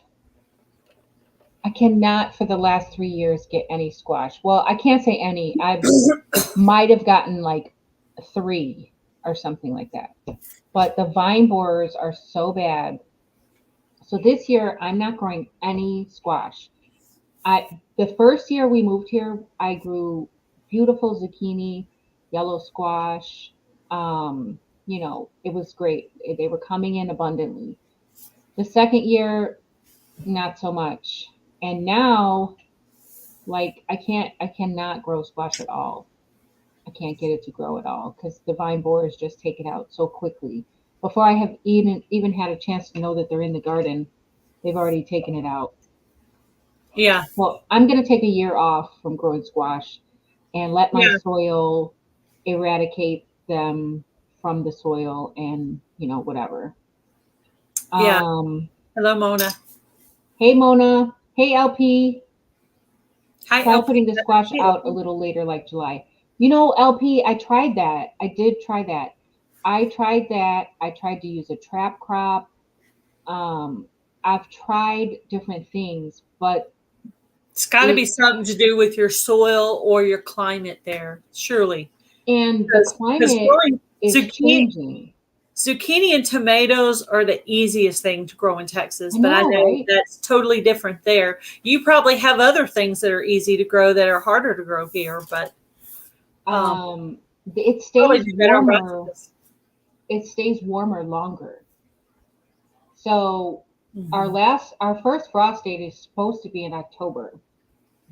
Speaker 1: I cannot for the last 3 years get any squash. Well, I can't say any. I might have gotten like three or something like that. But the vine borers are so bad. So this year I'm not growing any squash. The first year we moved here, I grew beautiful zucchini, yellow squash. It was great. They were coming in abundantly. The second year, not so much. And now, like I cannot grow squash at all. I can't get it to grow at all because the vine borers just take it out so quickly. Before I have even had a chance to know that they're in the garden, they've already taken it out.
Speaker 2: Yeah,
Speaker 1: Well, I'm going to take a year off from growing squash and let my
Speaker 2: yeah,
Speaker 1: soil eradicate them from the soil and, whatever.
Speaker 2: yeah.
Speaker 1: Um,
Speaker 2: Hello, Mona.
Speaker 1: hey, Mona. Hey, LP.
Speaker 2: Hi,
Speaker 1: Try
Speaker 2: LP.
Speaker 1: putting the squash
Speaker 2: Hey,
Speaker 1: out a
Speaker 2: LP.
Speaker 1: little later, like July. LP, I tried that. I did try that. I tried that. I tried to use a trap crop. Um, I've tried different things, but
Speaker 2: It's got to be
Speaker 1: it
Speaker 2: something to do with your soil or your climate there, surely.
Speaker 1: and the
Speaker 2: Because
Speaker 1: climate
Speaker 2: growing
Speaker 1: is
Speaker 2: zucchini,
Speaker 1: changing.
Speaker 2: zucchini and tomatoes are the easiest thing to grow in Texas,
Speaker 1: I
Speaker 2: but I
Speaker 1: know,
Speaker 2: know
Speaker 1: right?
Speaker 2: that's totally different there. You probably have other things that are easy to grow that are harder to grow here, but um,
Speaker 1: It
Speaker 2: probably
Speaker 1: stays
Speaker 2: do better in
Speaker 1: warmer.
Speaker 2: recipes.
Speaker 1: It stays warmer longer. So
Speaker 2: Hmm.
Speaker 1: our first frost date is supposed to be in October,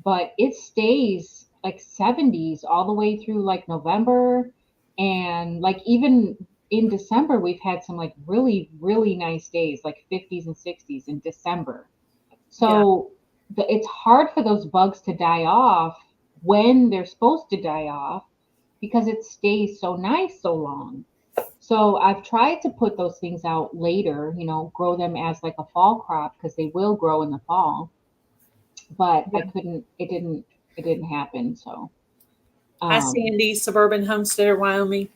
Speaker 1: but it stays like 70s all the way through like November, and like even in December we've had some like really really nice days like 50s and 60s in December.
Speaker 2: Yeah,
Speaker 1: So it's hard for those bugs to die off when they're supposed to die off because it stays so nice so long. So I've tried to put those things out later, grow them as like a fall crop because they will grow in the fall, but I
Speaker 2: yeah.
Speaker 1: couldn't, it didn't happen. So,
Speaker 2: Hi,
Speaker 1: um,
Speaker 2: Sandy, suburban homesteader, Wyoming.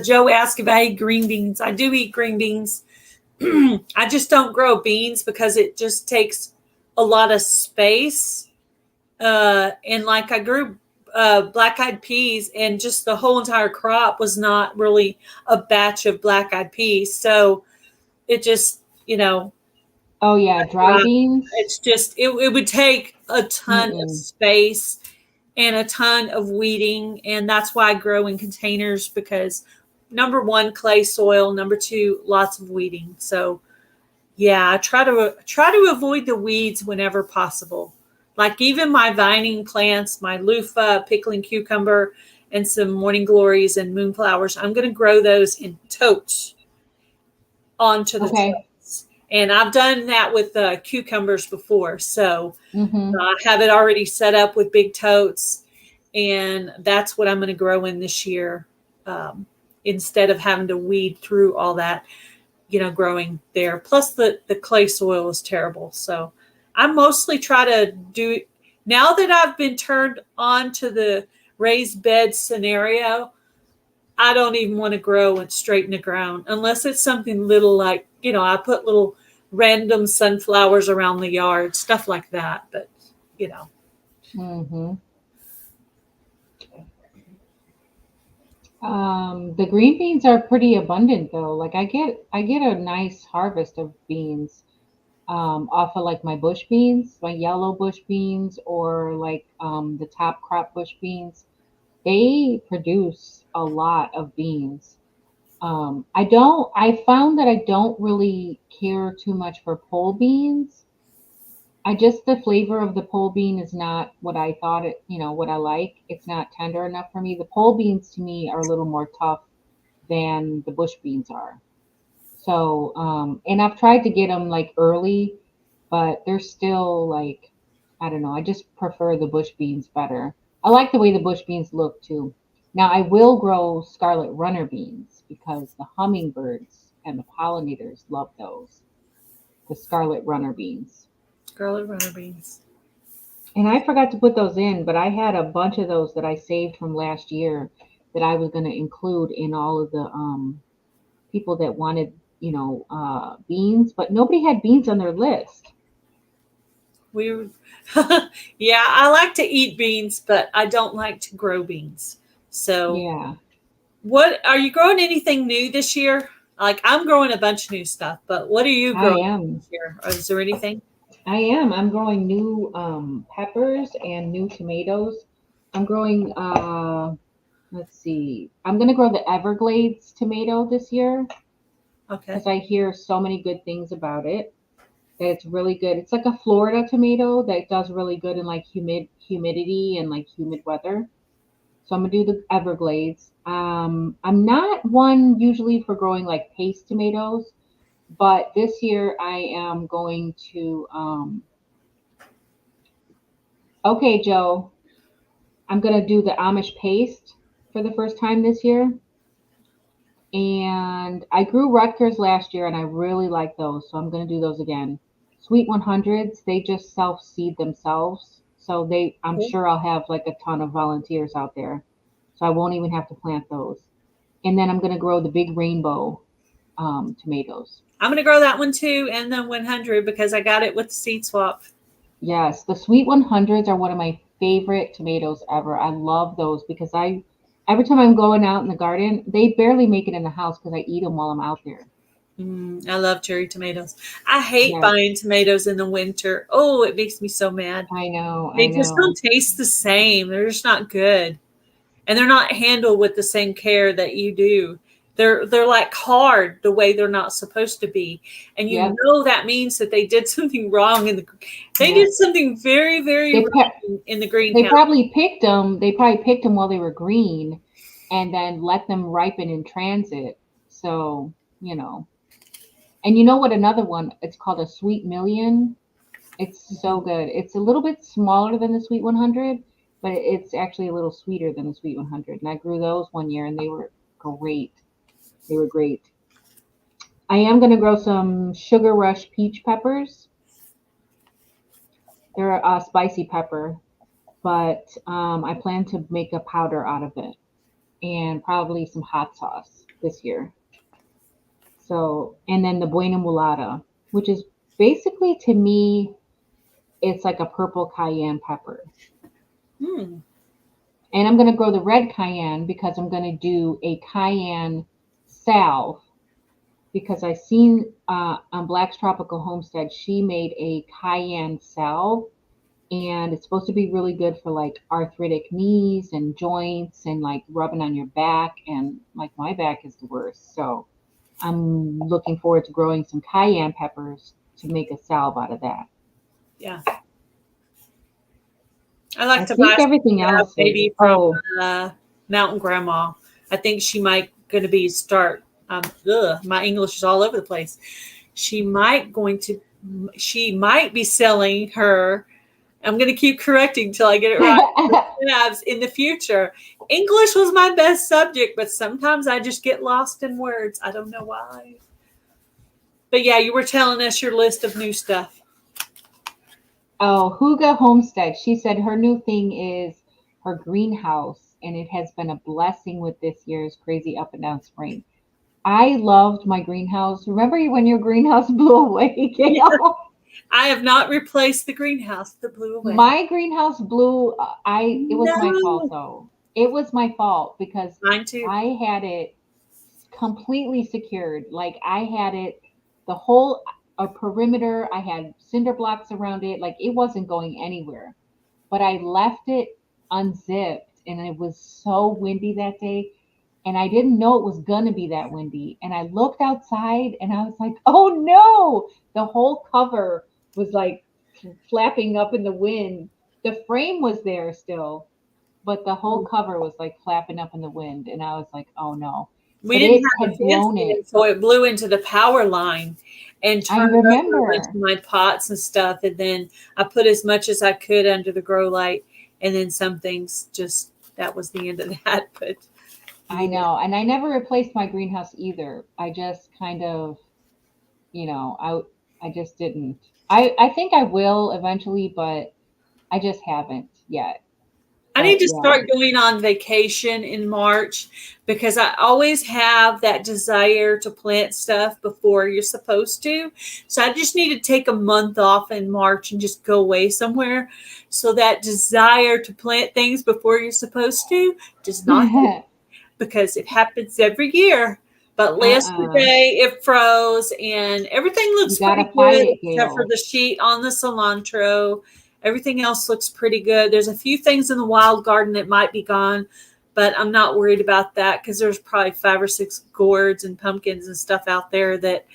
Speaker 2: Joe asked if I eat green beans. I do eat green beans. I just don't grow beans because it just takes a lot of space. And like I grew black eyed peas, and just the whole entire crop was not really a batch of black eyed peas. So it just,
Speaker 1: oh yeah, dry
Speaker 2: uh,
Speaker 1: beans.
Speaker 2: it's just, it would take a ton of
Speaker 1: Mm-mm.
Speaker 2: space and a ton of weeding. And that's why I grow in containers because number one, clay soil, number two, lots of weeding. So yeah, I try to avoid the weeds whenever possible. Like even my vining plants, my loofah, pickling cucumber, and some morning glories and moonflowers, I'm going to grow those in totes onto the
Speaker 1: Okay.
Speaker 2: totes. And I've done that with cucumbers before. So
Speaker 1: Mm-hmm.
Speaker 2: I have it already set up with big totes. And that's what I'm going to grow in this year, um, instead of having to weed through all that, growing there. Plus the clay soil is terrible. So I mostly try to do, now that I've been turned on to the raised bed scenario, I don't even want to grow and straighten the ground unless it's something little like, I put little random sunflowers around the yard, stuff like that. But, you know,
Speaker 1: Mm-hmm. The green beans are pretty abundant though. Like I get a nice harvest of beans off of like my bush beans, my yellow bush beans, or like the top crop bush beans. They produce a lot of beans. I found that I don't really care too much for pole beans. The flavor of the pole bean is not what I thought what I like. It's not tender enough for me. The pole beans to me are a little more tough than the bush beans are. So, and I've tried to get them like early, but they're still like, I don't know. I just prefer the bush beans better. I like the way the bush beans look too. Now, I will grow scarlet runner beans because the hummingbirds and the pollinators love those, the scarlet runner beans.
Speaker 2: scarlet runner beans.
Speaker 1: And I forgot to put those in, but I had a bunch of those that I saved from last year that I was going to include in all of the people that wanted, beans, but nobody had beans on their list.
Speaker 2: We, yeah, I like to eat beans, but I don't like to grow beans. So,
Speaker 1: Yeah,
Speaker 2: what are you growing anything new this year? Like I'm growing a bunch of new stuff, but what are you
Speaker 1: I
Speaker 2: growing
Speaker 1: am.
Speaker 2: this year? Or is there anything?
Speaker 1: I am. I'm growing new peppers and new tomatoes. I'm growing, let's see, I'm going to grow the Everglades tomato this year
Speaker 2: Okay.
Speaker 1: because I hear so many good things about it. That it's really good. It's like a Florida tomato that does really good in like humidity and like humid weather. So I'm gonna do the Everglades. I'm not one usually for growing like paste tomatoes, but this year I am going to. Okay, Joe, I'm gonna do the Amish paste for the first time this year, and I grew Rutgers last year, and I really like those, so I'm gonna do those again. Sweet 100s, they just self seed themselves, so I'm
Speaker 2: Cool.
Speaker 1: sure I'll have like a ton of volunteers out there, so I won't even have to plant those. And then I'm gonna grow the big rainbow tomatoes.
Speaker 2: I'm going to grow that one too, and the 100 because I got it with the seed swap.
Speaker 1: Yes, the sweet 100s are one of my favorite tomatoes ever. I love those because every time I'm going out in the garden, they barely make it in the house because I eat them while I'm out there.
Speaker 2: I love cherry tomatoes. I hate
Speaker 1: Yes,
Speaker 2: buying tomatoes in the winter. Oh, it makes me so mad.
Speaker 1: I know,
Speaker 2: They
Speaker 1: I
Speaker 2: just don't
Speaker 1: know.
Speaker 2: taste the same. They're just not good. And they're not handled with the same care that you do. They're like hard the way they're not supposed to be. And you
Speaker 1: Yep,
Speaker 2: know that means that they did something wrong they did
Speaker 1: yep.
Speaker 2: something very, very
Speaker 1: They
Speaker 2: wrong
Speaker 1: pe-
Speaker 2: in the
Speaker 1: they
Speaker 2: greenhouse.
Speaker 1: probably picked them. They probably picked them while they were green, and then let them ripen in transit. So you know. And you know what? Another one. It's called a sweet million. It's so good. It's a little bit smaller than the Sweet 100, but it's actually a little sweeter than the Sweet 100. And I grew those one year and they were great. They were great. I am going to grow some Sugar Rush peach peppers. They're a spicy pepper, but I plan to make a powder out of it and probably some hot sauce this year. So, and then the Buena Mulata, which is basically to me, it's like a purple cayenne pepper.
Speaker 2: Hmm.
Speaker 1: And I'm going to grow the red cayenne because I'm going to do a cayenne salve because I seen on Black's Tropical Homestead, she made a cayenne salve and it's supposed to be really good for like arthritic knees and joints and like rubbing on your back. And like my back is the worst. So I'm looking forward to growing some cayenne peppers to make a salve out of that.
Speaker 2: Yeah. I like
Speaker 1: I
Speaker 2: to buy
Speaker 1: think everything else is,
Speaker 2: maybe from
Speaker 1: oh,
Speaker 2: Mountain Grandma. I think she might going to be start. My English is all over the place. She might going to. She might be selling her. I'm going to keep correcting till I get it right. Abs in the future. English was my best subject, but sometimes I just get lost in words. I don't know why. But yeah, you were telling us your list of new stuff.
Speaker 1: Oh, Huga Homestead. She said her new thing is her greenhouse, and it has been a blessing with this year's crazy up and down spring. I loved my greenhouse. Remember when your greenhouse blew away,
Speaker 2: Yeah,
Speaker 1: Gail?
Speaker 2: I have not replaced the greenhouse that blew away.
Speaker 1: My greenhouse blew. It was my fault
Speaker 2: No,
Speaker 1: though. It was my fault because
Speaker 2: mine too.
Speaker 1: I had it completely secured. Like I had it the whole a perimeter. I had cinder blocks around it. Like it wasn't going anywhere. But I left it unzipped and it was so windy that day. And I didn't know it was going to be that windy. And I looked outside and I was like, oh no, the whole cover was like flapping up in the wind. The frame was there still, but the whole cover was like flapping up in the wind. And I was like, oh no.
Speaker 2: We
Speaker 1: But
Speaker 2: didn't
Speaker 1: it
Speaker 2: have a
Speaker 1: had
Speaker 2: fence
Speaker 1: blown
Speaker 2: in,
Speaker 1: it.
Speaker 2: so it blew into the power line and
Speaker 1: I
Speaker 2: turned over a bunch of
Speaker 1: remember.
Speaker 2: my pots and stuff. And then I put as much as I could under the grow light, and then some things just that was the end of that. But
Speaker 1: I
Speaker 2: yeah,
Speaker 1: know. And I never replaced my greenhouse either. I just kind of you know, I just didn't. I think I will eventually, but I just haven't yet.
Speaker 2: I need
Speaker 1: But
Speaker 2: to
Speaker 1: yeah.
Speaker 2: start going on vacation in March because I always have that desire to plant stuff before you're supposed to. So I just need to take a month off in March and just go away somewhere. So that desire to plant things before you're supposed to does not happen because it happens every year. But
Speaker 1: Uh-uh.
Speaker 2: yesterday it froze and everything
Speaker 1: You
Speaker 2: looks pretty
Speaker 1: gotta fight
Speaker 2: good
Speaker 1: it,
Speaker 2: except for
Speaker 1: Gail.
Speaker 2: the sheet on the cilantro. Everything else looks pretty good. There's a few things in the wild garden that might be gone, but I'm not worried about that because there's probably 5 or 6 gourds and pumpkins and stuff out there that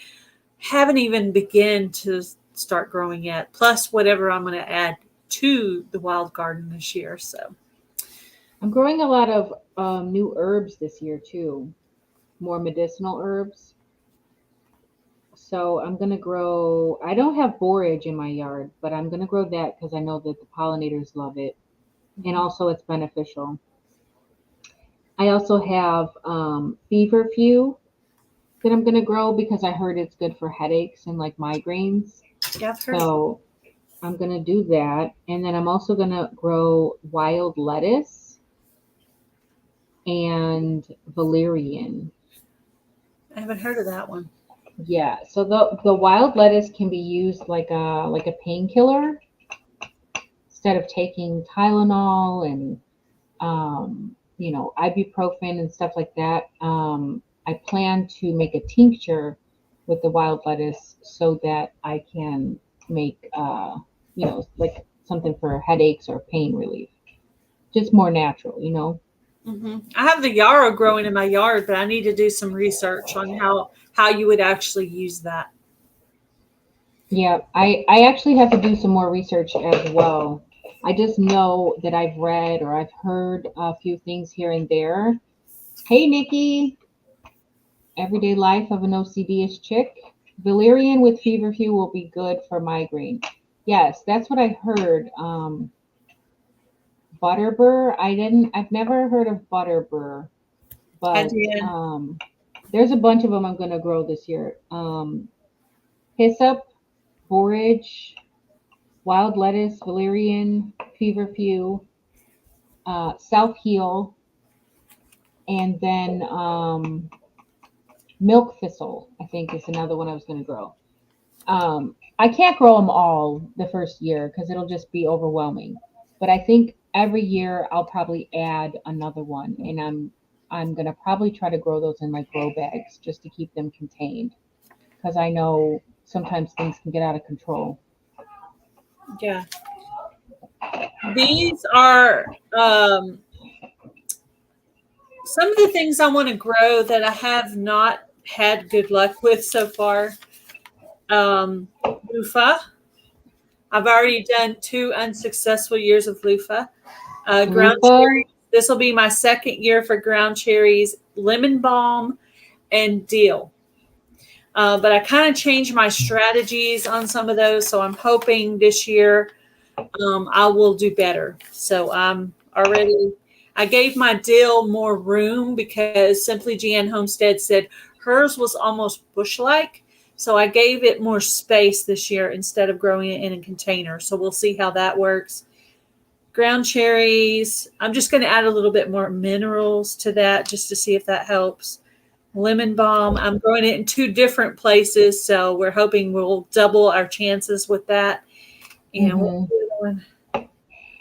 Speaker 2: haven't even begun to start growing yet. Plus whatever I'm going to add to the wild garden this year. So
Speaker 1: I'm growing a lot of new herbs this year too, more medicinal herbs. So I'm gonna grow. I don't have borage in my yard, but I'm gonna grow that because I know that the pollinators love it, and also it's beneficial. I also have feverfew that I'm gonna grow because I heard it's good for headaches and like migraines.
Speaker 2: yeah, I've heard of it.
Speaker 1: So I'm gonna do that, and then I'm also gonna grow wild lettuce and valerian.
Speaker 2: I haven't heard of that one.
Speaker 1: Yeah, so the wild lettuce can be used like a painkiller instead of taking Tylenol and ibuprofen and stuff like that. I plan to make a tincture with the wild lettuce so that I can make, like something for headaches or pain relief. Just more natural.
Speaker 2: I have the yarrow growing in my yard, but I need to do some research on how you would actually use that.
Speaker 1: Yeah, I actually have to do some more research as well. I just know that I've read or I've heard a few things here and there. Hey, Nikki, everyday life of an OCD-ish chick. Valerian with feverfew will be good for migraine. Yes, that's what I heard. Butterbur, I've never heard of butterbur,
Speaker 2: I
Speaker 1: but
Speaker 2: did.
Speaker 1: there's a bunch of them I'm gonna grow this year. Hyssop, borage, wild lettuce, valerian, feverfew, South heel, and then milk thistle. I think is another one I was gonna grow. I can't grow them all the first year because it'll just be overwhelming. But I think every year I'll probably add another one, and I'm gonna probably try to grow those in like grow bags just to keep them contained because I know sometimes things can get out of control.
Speaker 2: Yeah. These are some of the things I want to grow that I have not had good luck with so far. Loofah. I've already done 2 unsuccessful years of loofah. Ground
Speaker 1: Lupa,
Speaker 2: cherries. This will be my second year for ground cherries, lemon balm, and dill. But I kind of changed my strategies on some of those, so I'm hoping this year I will do better. So I'm already. I gave my dill more room because Simply Jan Homestead said hers was almost bush-like. So I gave it more space this year instead of growing it in a container. So we'll see how that works. Ground cherries. I'm just going to add a little bit more minerals to that just to see if that helps. Lemon balm. I'm growing it in 2 different places, so we're hoping we'll double our chances with that. And what's
Speaker 1: hmm
Speaker 2: the other one?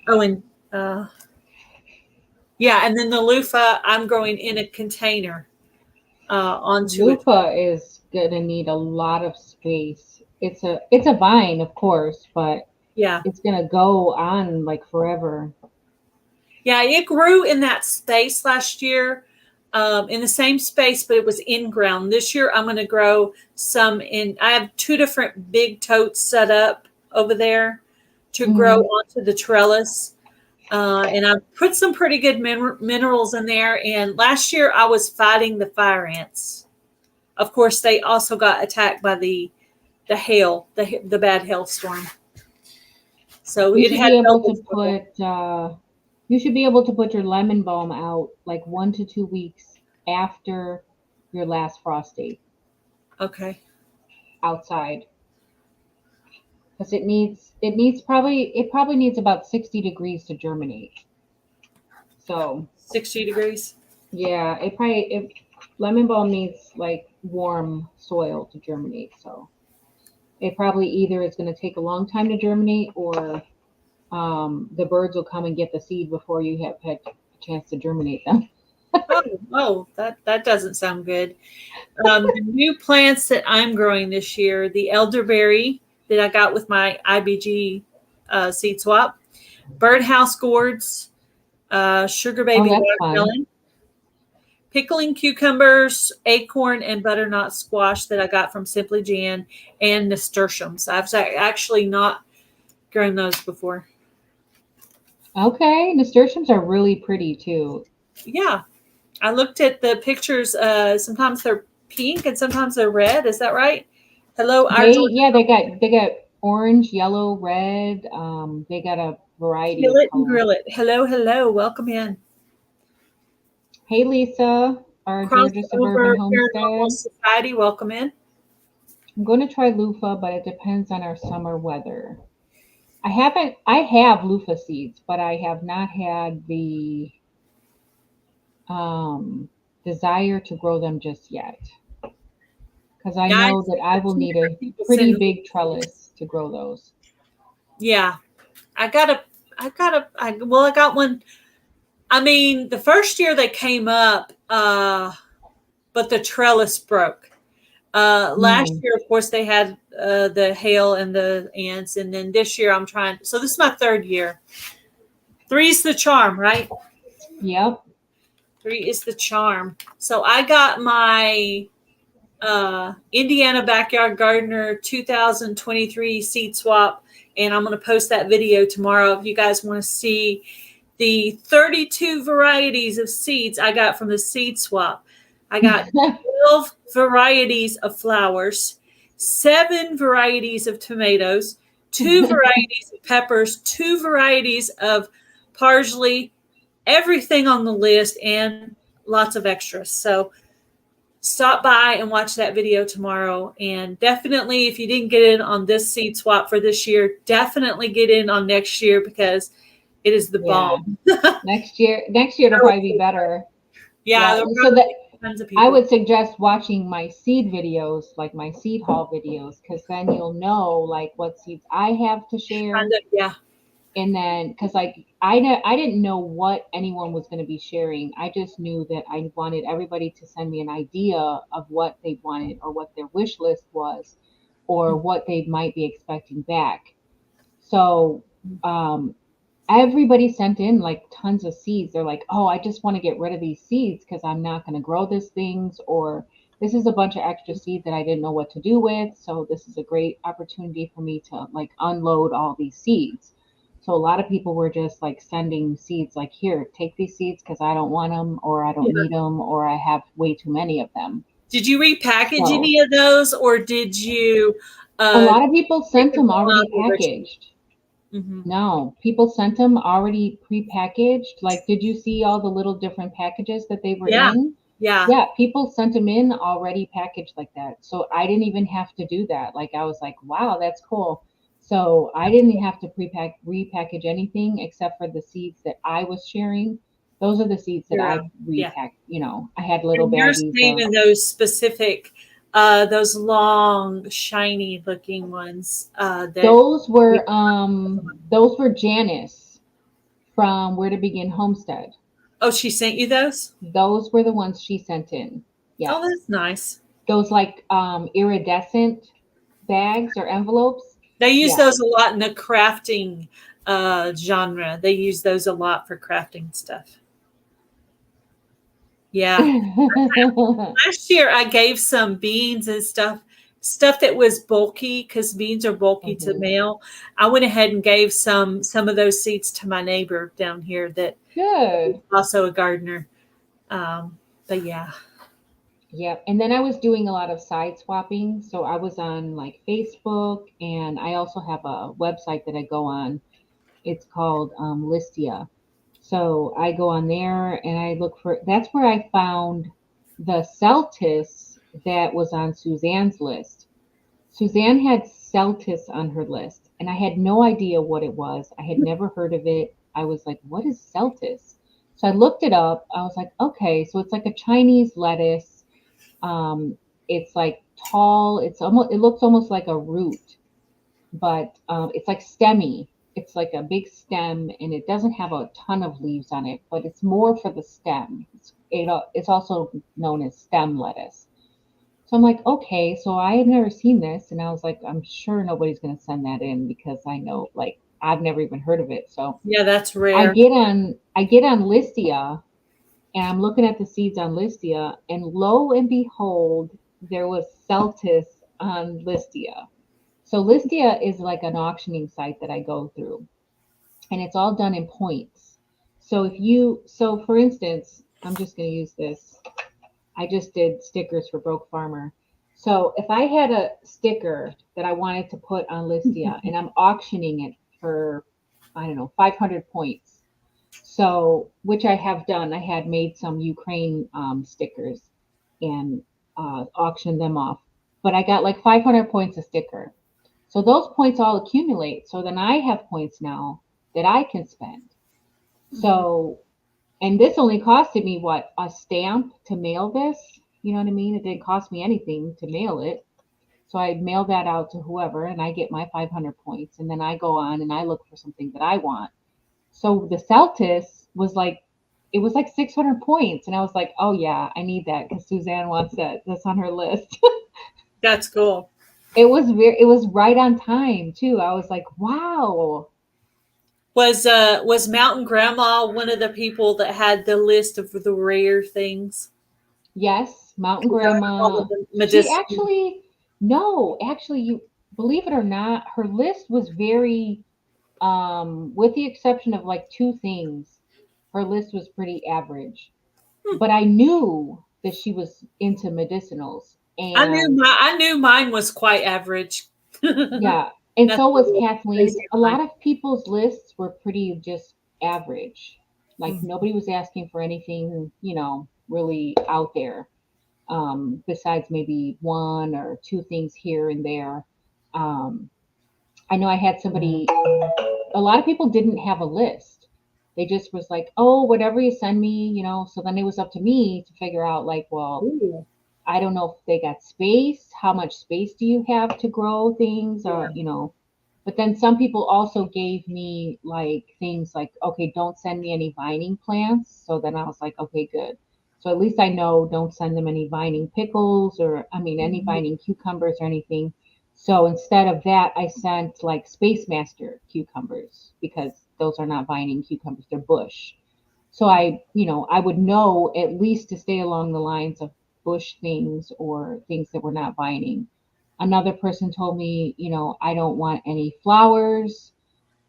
Speaker 2: Oh, and uh, yeah, and then the loofah I'm growing in a container onto it.
Speaker 1: Lupa is gonna need a lot of space. It's a vine, of course, but
Speaker 2: Yeah,
Speaker 1: it's gonna go on like forever.
Speaker 2: yeah, it grew in that space last year, in the same space, but it was in ground. This year I'm going to grow some in. I have 2 different big totes set up over there to grow
Speaker 1: hmm
Speaker 2: onto the trellis. And I put some pretty good minerals in there. And last year I was fighting the fire ants. Of course, they also got attacked by the hail, the bad hailstorm. So
Speaker 1: You
Speaker 2: it
Speaker 1: should
Speaker 2: had
Speaker 1: be able
Speaker 2: double
Speaker 1: to
Speaker 2: trouble.
Speaker 1: put your lemon balm out like 1 to 2 weeks after your last frost date
Speaker 2: Okay,
Speaker 1: outside because it probably needs about 60 degrees to germinate. So
Speaker 2: 60 degrees.
Speaker 1: yeah, lemon balm needs like warm soil to germinate. So it probably either is going to take a long time to germinate or the birds will come and get the seed before you have had a chance to germinate them.
Speaker 2: Oh, that doesn't sound good. The new plants that I'm growing this year, the elderberry that I got with my IBG seed swap, birdhouse gourds, sugar
Speaker 1: Oh,
Speaker 2: baby
Speaker 1: that's fun.
Speaker 2: watermelon, pickling cucumbers, acorn, and butternut squash that I got from Simply Jan, and nasturtiums. I've actually not grown those before.
Speaker 1: Okay, nasturtiums are really pretty too.
Speaker 2: Yeah, I looked at the pictures. Sometimes they're pink and sometimes they're red. Is that right? Hello, our Georgia.
Speaker 1: Yeah, they got orange, yellow, red. They got a variety
Speaker 2: Kill
Speaker 1: of
Speaker 2: it and
Speaker 1: color.
Speaker 2: grill it. Hello, hello. Welcome in.
Speaker 1: Hey, Lisa, our Georgia Suburban
Speaker 2: Crossover Paranormal
Speaker 1: Homestead.
Speaker 2: Society. Welcome in.
Speaker 1: I'm going to try loofah, but it depends on our summer weather. I have loofah seeds, but I have not had the um, desire to grow them just yet because I
Speaker 2: Yeah, I
Speaker 1: know
Speaker 2: see
Speaker 1: that I
Speaker 2: that
Speaker 1: will
Speaker 2: two
Speaker 1: need
Speaker 2: different
Speaker 1: a
Speaker 2: people
Speaker 1: pretty
Speaker 2: send.
Speaker 1: big trellis to grow those.
Speaker 2: Yeah, I I got one. I mean, the first year they came up, but the trellis broke. Last
Speaker 1: Mm.
Speaker 2: year, of course, they had the hail and the ants, and then this year I'm trying. So this is my third year. Three's the charm, right?
Speaker 1: Yep.
Speaker 2: Three is the charm. So I got my Indiana Backyard Gardener 2023 seed swap, and I'm going to post that video tomorrow if you guys want to see the 32 varieties of seeds I got from the seed swap. I got 12 varieties of flowers, 7 varieties of tomatoes, 2 varieties of peppers, 2 varieties of parsley, everything on the list, and lots of extras. So stop by and watch that video tomorrow. And definitely, if you didn't get in on this seed swap for this year, definitely get in on next year because it is the
Speaker 1: Yeah.
Speaker 2: bomb.
Speaker 1: Next year it'll probably be better.
Speaker 2: Yeah,
Speaker 1: Yeah.
Speaker 2: there'll
Speaker 1: So
Speaker 2: probably
Speaker 1: that
Speaker 2: be tons of
Speaker 1: I
Speaker 2: people.
Speaker 1: would suggest watching my seed videos, like my seed haul videos, because then you'll know like what seeds I have to
Speaker 2: Kind
Speaker 1: share.
Speaker 2: of, yeah.
Speaker 1: And then, because like I didn't know what anyone was going to be sharing. I just knew that I wanted everybody to send me an idea of what they wanted or what their wish list was or what they might be expecting back. So um, everybody sent in like tons of seeds. They're like, oh, I just want to get rid of these seeds because I'm not going to grow these things, or this is a bunch of extra seeds that I didn't know what to do with. So this is a great opportunity for me to like unload all these seeds. So a lot of people were just like sending seeds like, here, take these seeds because I don't want them, or I don't
Speaker 2: Yeah.
Speaker 1: need them, or I have way too many of them.
Speaker 2: Did you repackage
Speaker 1: So
Speaker 2: any of those, or did you
Speaker 1: a
Speaker 2: uh,
Speaker 1: lot of people
Speaker 2: take
Speaker 1: sent
Speaker 2: them
Speaker 1: them
Speaker 2: all
Speaker 1: already
Speaker 2: out the original?
Speaker 1: packaged.
Speaker 2: Mm-hmm.
Speaker 1: No, people sent them already pre-packaged. Like, did you see all the little different packages that they were
Speaker 2: Yeah,
Speaker 1: in?
Speaker 2: yeah,
Speaker 1: Yeah, people sent them in already packaged like that. So I didn't even have to do that. Like, I was like, wow, that's cool. So I didn't have to repackage anything except for the seeds that I was sharing. Those are the seeds that
Speaker 2: your
Speaker 1: I
Speaker 2: own. Yeah.
Speaker 1: repacked. I had little
Speaker 2: And you're
Speaker 1: baggies of
Speaker 2: saving those specific, those long, shiny looking ones. That.
Speaker 1: those were Janice from Where to Begin Homestead.
Speaker 2: Oh, she sent you those.
Speaker 1: Those were the ones she sent in.
Speaker 2: Oh,
Speaker 1: Yes.
Speaker 2: that's nice.
Speaker 1: Those like iridescent bags or envelopes.
Speaker 2: They use
Speaker 1: Yeah.
Speaker 2: those a lot in the crafting genre. They use those a lot for crafting stuff. Yeah. Last year I gave some beans and stuff that was bulky because beans are bulky to
Speaker 1: Mhm.
Speaker 2: mail. I went ahead and gave some of those seeds to my neighbor down here that is
Speaker 1: Good.
Speaker 2: also a gardener. But yeah.
Speaker 1: Yep. And then I was doing a lot of side swapping. So I was on like Facebook, and I also have a website that I go on. It's called Listia. So I go on there and I look for, that's where I found the Celtis that was on Suzanne's list. Suzanne had Celtis on her list, and I had no idea what it was. I had never heard of it. I was like, what is Celtis? So I looked it up. I was like, okay, so it's like a Chinese lettuce. It's like tall. It looks almost like a root, but it's like stemmy. It's like a big stem, and it doesn't have a ton of leaves on it, but it's more for the stem. It's also known as stem lettuce. So I'm like, okay, so I had never seen this, and I was like, I'm sure nobody's going to send that in because I know, like, I've never even heard of it. So
Speaker 2: Yeah, that's
Speaker 1: I
Speaker 2: rare.
Speaker 1: get on I get on Listia, and I'm looking at the seeds on Listia, and lo and behold, there was Celtis on Listia. So Listia is like an auctioning site that I go through, and it's all done in points. So for instance, I'm just going to use this. I just did stickers for Broke Farmer. So if I had a sticker that I wanted to put on Listia and I'm auctioning it for, I don't know, 500 points. So, which I have done. I had made some Ukraine stickers and auctioned them off. But I got like 500 points a sticker. So those points all accumulate. So then I have points now that I can spend.
Speaker 2: Mhm.
Speaker 1: So, and this only costed me what, a stamp to mail this? You know what I mean? It didn't cost me anything to mail it. So I mail that out to whoever and I get my 500 points. And then I go on and I look for something that I want. So the Celtis was like, it was like 600 points. And I was like, oh yeah, I need that because Suzanne wants that. That's on her list.
Speaker 2: That's cool.
Speaker 1: It was right on time too. I was like, wow.
Speaker 2: Was Mountain Grandma one of the people that had the list of the rare things?
Speaker 1: Yes, Mountain
Speaker 2: All
Speaker 1: Grandma.
Speaker 2: of the
Speaker 1: She
Speaker 2: medicinal.
Speaker 1: actually, no, actually, you believe it or not, her list was very, with the exception of like two things, her list was pretty average.
Speaker 2: Hmm.
Speaker 1: But I knew that she was into medicinals. And
Speaker 2: I knew mine was quite average.
Speaker 1: yeah, and
Speaker 2: That's
Speaker 1: so
Speaker 2: a
Speaker 1: was
Speaker 2: little
Speaker 1: Kathleen's.
Speaker 2: crazy
Speaker 1: A
Speaker 2: of mine.
Speaker 1: lot of people's lists were pretty just average. Like
Speaker 2: Mhm.
Speaker 1: nobody was asking for anything, really out there. Besides maybe one or two things here and there. Um, I know I had somebody, a lot of people didn't have a list. They just was like, oh, whatever you send me. So then it was up to me to figure out, like, well,
Speaker 2: Ooh,
Speaker 1: I don't know if they got space. How much space do you have to grow things?
Speaker 2: yeah.
Speaker 1: But then some people also gave me like things like, okay, don't send me any vining plants. So then I was like, okay, good. So at least I know don't send them any vining pickles or, I mean, any
Speaker 2: Mhm.
Speaker 1: vining cucumbers or anything. So instead of that, I sent like Space Master cucumbers because those are not vining cucumbers, they're bush. So I would know at least to stay along the lines of bush things or things that were not vining. Another person told me, I don't want any flowers.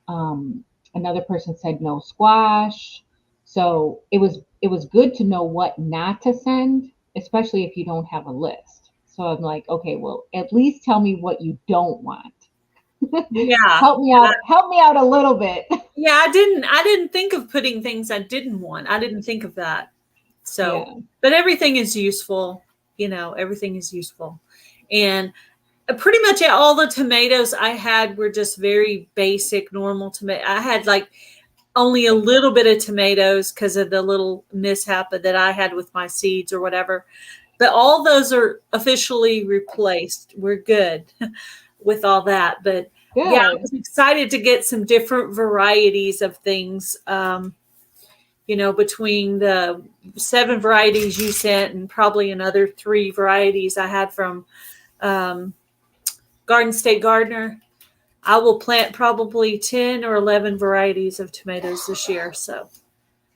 Speaker 1: Um, Another person said no squash. So it was good to know what not to send, especially if you don't have a list. So I'm like, okay, well, at least tell me what you don't want.
Speaker 2: Yeah.
Speaker 1: Help me out a little bit.
Speaker 2: Yeah, I didn't think of putting things I didn't want. I didn't think of that. So,
Speaker 1: Yeah.
Speaker 2: but everything is useful, everything is useful. And pretty much all the tomatoes I had were just very basic, normal tomato. I had like only a little bit of tomatoes because of the little mishap that I had with my seeds or whatever. But all those are officially replaced. We're good with all that. But yeah, I
Speaker 1: Good.
Speaker 2: was excited to get some different varieties of things. Between the 7 varieties you sent and probably another 3 varieties I had from um, Garden State Gardener, I will plant probably 10 or 11 varieties of tomatoes this year. So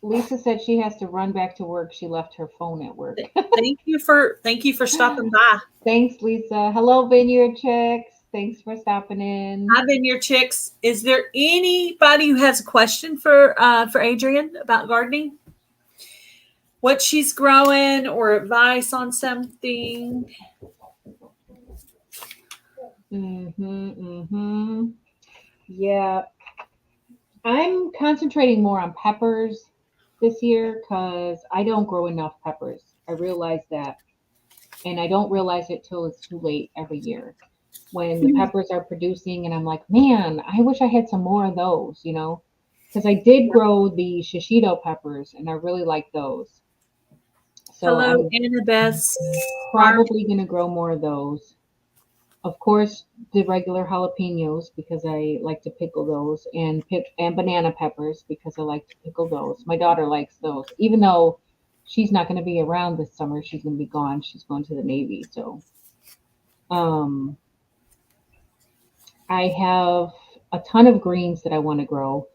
Speaker 1: Lisa said she has to run back to work. She left her phone at work.
Speaker 2: thank you for stopping by.
Speaker 1: Thanks, Lisa. Hello, Vineyard Chicks. Thanks for stopping in.
Speaker 2: I've been your chicks. Is there anybody who has a question for Adrienne about gardening? What she's growing or advice on something?
Speaker 1: Yeah, I'm concentrating more on peppers this year because I don't grow enough peppers. I realize that, and I don't realize it till it's too late every year when the peppers are producing, and I'm like, man, I wish I had some more of those. Because I did grow the shishito peppers, and I really like those. So
Speaker 2: Hello,
Speaker 1: I'm
Speaker 2: Annabeth.
Speaker 1: probably gonna grow more of those. Of course, the regular jalapenos because I like to pickle those, and banana peppers because I like to pickle those. My daughter likes those, even though she's not going to be around this summer. She's going to be gone. She's going to the Navy. So, um, I have a ton of greens that I want to grow,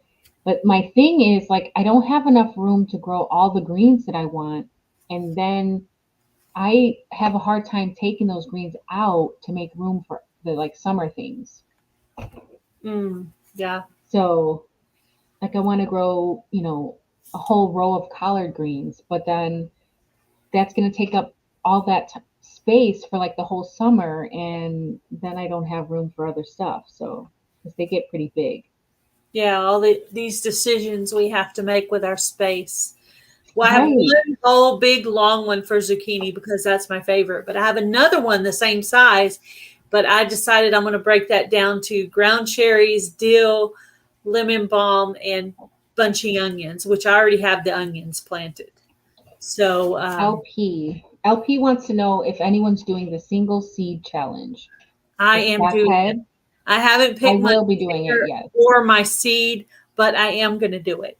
Speaker 1: but my thing is like I don't have enough room to grow all the greens that I want, and then I have a hard time taking those greens out to make room for the like summer things.
Speaker 2: Yeah.
Speaker 1: So, like, I want to grow, a whole row of collard greens, but then that's going to take up all that space for like the whole summer, and then I don't have room for other stuff. So, because they get pretty big.
Speaker 2: Yeah, these decisions we have to make with our space. Well, I have
Speaker 1: Right.
Speaker 2: one whole big long one for zucchini because that's my favorite, but I have another one the same size. But I decided I'm going to break that down to ground cherries, dill, lemon balm, and bunchy onions, which I already have the onions planted. So
Speaker 1: LP. LP wants to know if anyone's doing the single seed challenge.
Speaker 2: I
Speaker 1: With
Speaker 2: am
Speaker 1: Cat's
Speaker 2: doing it.
Speaker 1: head,
Speaker 2: I haven't
Speaker 1: I
Speaker 2: picked my
Speaker 1: will be doing it.
Speaker 2: container
Speaker 1: Yes,
Speaker 2: or my seed, but I am going to do it.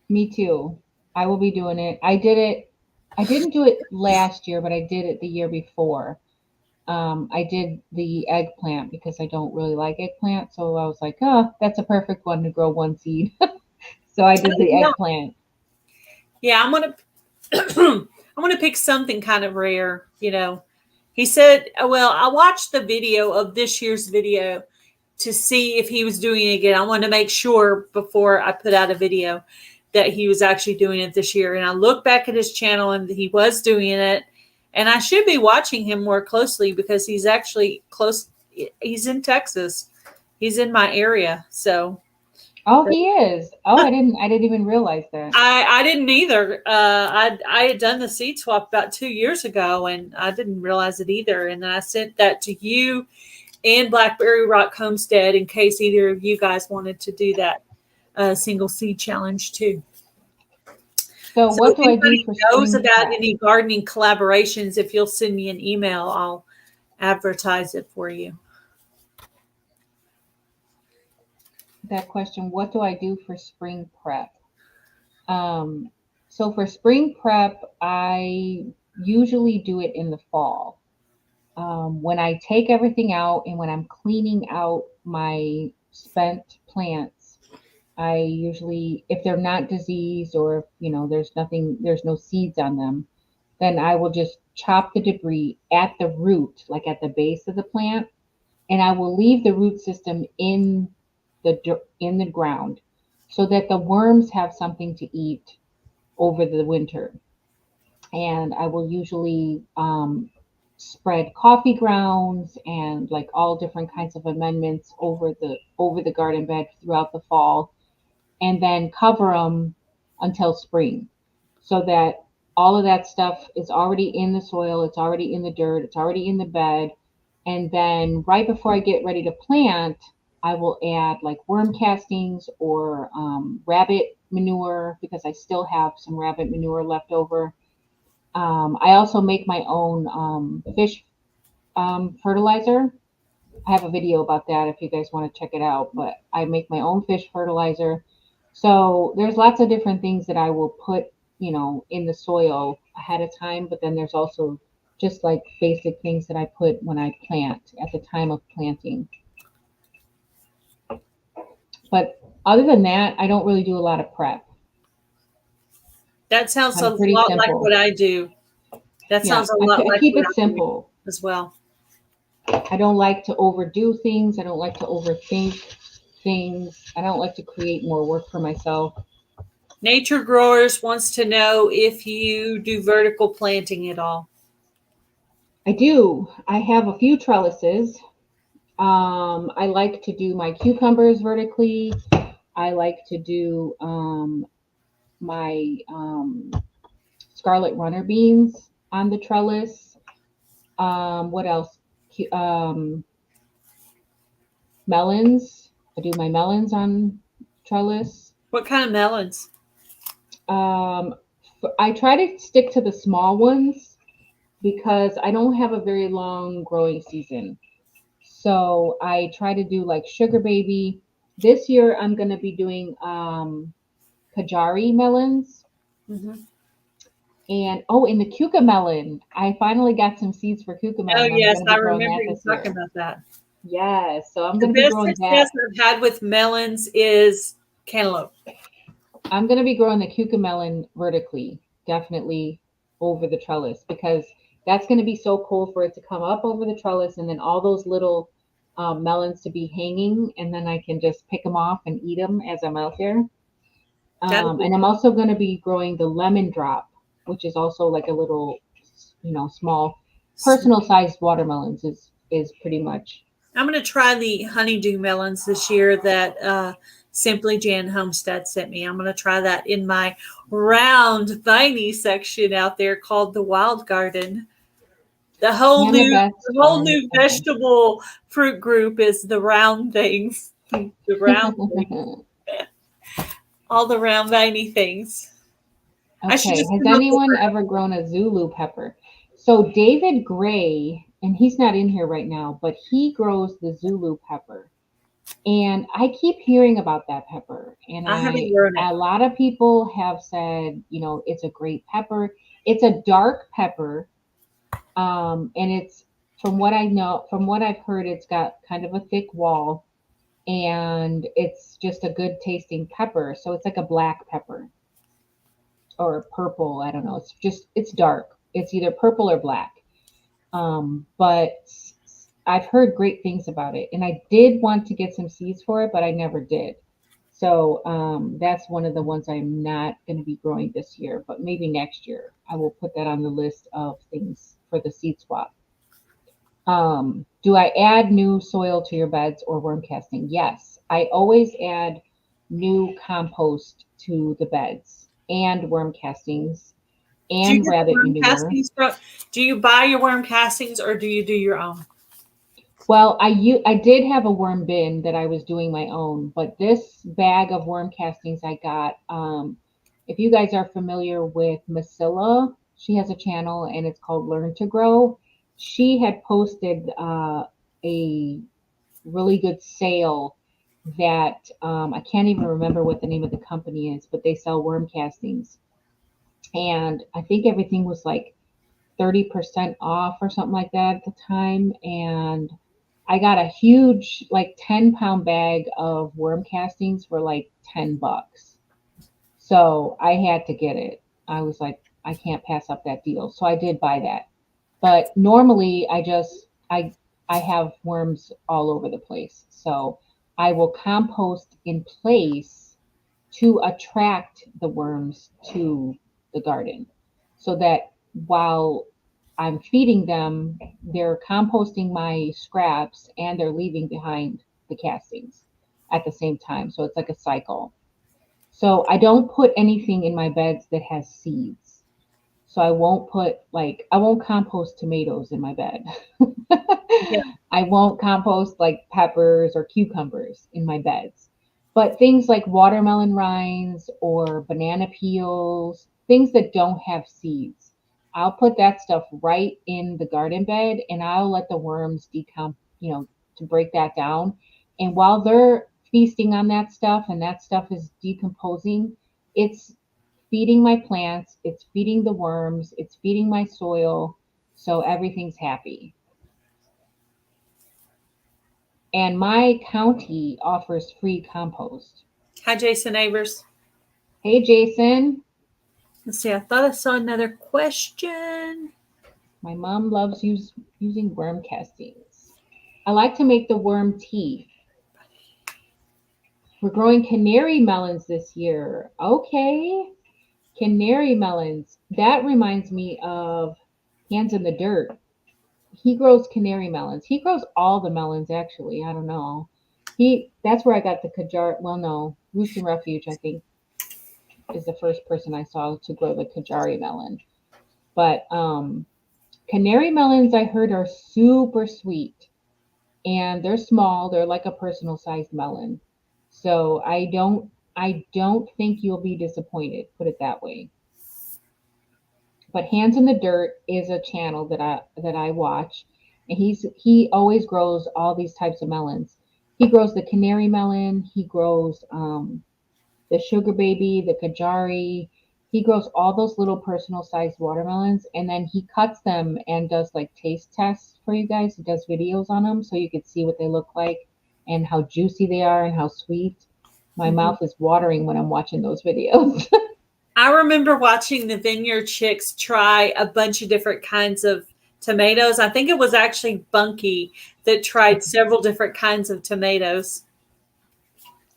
Speaker 1: me too. I will be doing it. I did it. I didn't do it last year, but I did it the year before. I did the eggplant because I don't really like eggplant, so I was like, oh, that's a perfect one to grow one seed. So I did the
Speaker 2: Yeah,
Speaker 1: eggplant.
Speaker 2: yeah, I'm gonna I'm gonna pick something kind of rare. He said, well, I watched the video of this year's video to see if he was doing it again. I wanted to make sure before I put out a video that he was actually doing it this year. And I looked back at his channel and he was doing it. And I should be watching him more closely because he's actually close. He's in Texas. He's in my area. So
Speaker 1: Oh, he is. Oh, I didn't even realize that.
Speaker 2: I didn't either. I had done the seed swap about 2 years ago, and I didn't realize it either. And then I sent that to you and Blackberry Rock Homestead in case either of you guys wanted to do that single seed challenge too.
Speaker 1: So
Speaker 2: So
Speaker 1: what
Speaker 2: if
Speaker 1: do I do
Speaker 2: anybody
Speaker 1: for
Speaker 2: knows
Speaker 1: spring
Speaker 2: about
Speaker 1: prep?
Speaker 2: any gardening collaborations, if you'll send me an email, I'll advertise it for you.
Speaker 1: That question, what do I do for spring prep? Um, so for spring prep, I usually do it in the fall. When I take everything out and when I'm cleaning out my spent plants, I usually, if they're not diseased or if, there's nothing, there's no seeds on them, then I will just chop the debris at the root, like at the base of the plant, and I will leave the root system in the ground so that the worms have something to eat over the winter. And I will usually spread coffee grounds and like all different kinds of amendments over the garden bed throughout the fall, and then cover them until spring, so that all of that stuff is already in the soil, it's already in the dirt, it's already in the bed. And then right before I get ready to plant, I will add like worm castings or rabbit manure because I still have some rabbit manure left over. I also make my own fish fertilizer. I have a video about that if you guys want to check it out, but I make my own fish fertilizer. So there's lots of different things that I will put, in the soil ahead of time, but then there's also just like basic things that I put when I plant at the time of planting. But other than that, I don't really do a lot of prep.
Speaker 2: That sounds a
Speaker 1: I'm pretty
Speaker 2: lot like what
Speaker 1: simple.
Speaker 2: I do. That
Speaker 1: Yeah,
Speaker 2: sounds a
Speaker 1: I,
Speaker 2: lot
Speaker 1: I
Speaker 2: like
Speaker 1: keep
Speaker 2: what
Speaker 1: it
Speaker 2: I do
Speaker 1: simple.
Speaker 2: as well.
Speaker 1: I don't like to overdo things. I don't like to overthink things. I don't like to create more work for myself.
Speaker 2: Nature Growers wants to know if you do vertical planting at all.
Speaker 1: I do. I have a few trellises. I like to do my cucumbers vertically. I like to do my scarlet runner beans on the trellis. What else? Melons. I do my melons on trellis.
Speaker 2: What kind of melons?
Speaker 1: Um, I try to stick to the small ones because I don't have a very long growing season. So I try to do like sugar baby. This year I'm going to be doing Kajari melons.
Speaker 2: Mm-hmm.
Speaker 1: And oh, in the cucamelon, I finally got some seeds for
Speaker 2: Oh,
Speaker 1: cucamelon. I'm
Speaker 2: yes,
Speaker 1: going to
Speaker 2: I
Speaker 1: be growing
Speaker 2: remember
Speaker 1: that
Speaker 2: you
Speaker 1: this
Speaker 2: talking
Speaker 1: year.
Speaker 2: about that.
Speaker 1: Yes, so I'm
Speaker 2: The
Speaker 1: going to be
Speaker 2: best
Speaker 1: growing
Speaker 2: success
Speaker 1: that.
Speaker 2: I've had with melons is cantaloupe.
Speaker 1: I'm going to be growing the cucamelon vertically, definitely over the trellis, because that's going to be so cool for it to come up over the trellis and then all those little melons to be hanging, and then I can just pick them off and eat them as I'm out there.
Speaker 2: That'd be
Speaker 1: And I'm also going to be growing the lemon drop, which is also like a little, small, personal sized watermelons is pretty much.
Speaker 2: I'm going to try the honeydew melons this year that Simply Jan Homestead sent me. I'm going to try that in my round viney section out there called the Wild Garden. The whole
Speaker 1: And the
Speaker 2: new
Speaker 1: best
Speaker 2: the whole
Speaker 1: farms
Speaker 2: new
Speaker 1: ever.
Speaker 2: vegetable fruit group is the round things. The round things. All the round viney things. I should
Speaker 1: Okay.
Speaker 2: just
Speaker 1: Has
Speaker 2: come up with
Speaker 1: anyone ever grown a Zulu pepper? So David Gray, and he's not in here right now, but he grows the Zulu pepper. And I keep hearing about that pepper. And
Speaker 2: I haven't grown it.
Speaker 1: a lot of people have said, it's a great pepper. It's a dark pepper. And it's, from what I know, from what I've heard, it's got kind of a thick wall, and it's just a good tasting pepper. So it's like a black pepper or purple. I don't know. It's dark. It's either purple or black. But I've heard great things about it, and I did want to get some seeds for it, but I never did. So that's one of the ones I'm not going to be growing this year, but maybe next year I will put that on the list of things for the seed swap. Do I add new soil to your beds or worm casting? Yes, I always add new compost to the beds and worm castings
Speaker 2: Do you
Speaker 1: and
Speaker 2: get the
Speaker 1: rabbit
Speaker 2: worm
Speaker 1: manure.
Speaker 2: castings from? Do you buy your worm castings or do you do your own?
Speaker 1: Well, I did have a worm bin that I was doing my own, but this bag of worm castings I got, if you guys are familiar with Masilla, she has a channel and it's called Learn to Grow. She had posted a really good sale that I can't even remember what the name of the company is, but they sell worm castings. And I think everything was like 30% off or something like that at the time. And I got a huge, like 10-pound bag of worm castings for like $10. So I had to get it. I was like, I can't pass up that deal. So I did buy that. But normally I have worms all over the place. So I will compost in place to attract the worms to the garden, so that while I'm feeding them, they're composting my scraps and they're leaving behind the castings at the same time. So it's like a cycle. So I don't put anything in my beds that has seeds. So I won't compost tomatoes in my bed.
Speaker 2: Yeah.
Speaker 1: I won't compost like peppers or cucumbers in my beds. But things like watermelon rinds or banana peels, things that don't have seeds, I'll put that stuff right in the garden bed, and I'll let the worms to break that down. And while they're feasting on that stuff and that stuff is decomposing, it's feeding my plants, it's feeding the worms, it's feeding my soil, so everything's happy. And my county offers free compost.
Speaker 2: Hi, Jason Avers.
Speaker 1: Hey, Jason.
Speaker 2: Let's see. I thought I saw another question.
Speaker 1: My mom loves using worm castings. I like to make the worm teeth. We're growing canary melons this year. Okay. Canary melons. That reminds me of Hands in the Dirt. He grows canary melons. He grows all the melons, actually. I don't know. That's where I got the Kajar. Well, no, Roost and Refuge, I think, is the first person I saw to grow the Kajari melon. But canary melons, I heard, are super sweet, and they're small. They're like a personal sized melon. So I don't think you'll be disappointed. Put it that way. But Hands in the Dirt is a channel that I watch, and he always grows all these types of melons. He grows the canary melon. He grows the sugar baby, the Kajari. He grows all those little personal sized watermelons, and then he cuts them and does like taste tests for you guys. He does videos on them so you can see what they look like and how juicy they are and how sweet. My
Speaker 2: Mhm.
Speaker 1: mouth is watering when I'm watching those videos.
Speaker 2: I remember watching the Vineyard Chicks try a bunch of different kinds of tomatoes. I think it was actually Bunky that tried several different kinds of tomatoes.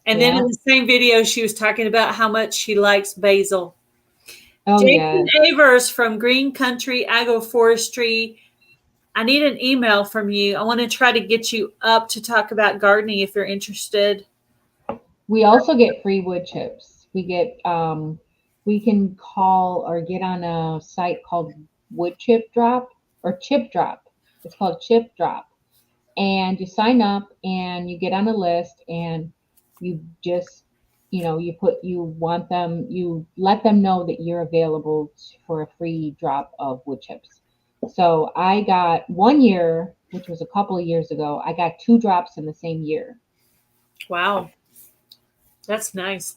Speaker 2: And then in
Speaker 1: Yeah.
Speaker 2: the same video, she was talking about how much she likes basil.
Speaker 1: Oh
Speaker 2: Jason
Speaker 1: yes.
Speaker 2: Avers from Green Country Agroforestry. I need an email from you. I want to try to get you up to talk about gardening if you're interested.
Speaker 1: We also get free wood chips. We can call or get on a site called Wood Chip Drop or Chip Drop. It's called Chip Drop. And you sign up and you get on a list, and you just, you let them know that you're available for a free drop of wood chips. So I got 1 year, which was a couple of years ago, I got 2 drops in the same year.
Speaker 2: Wow, that's nice.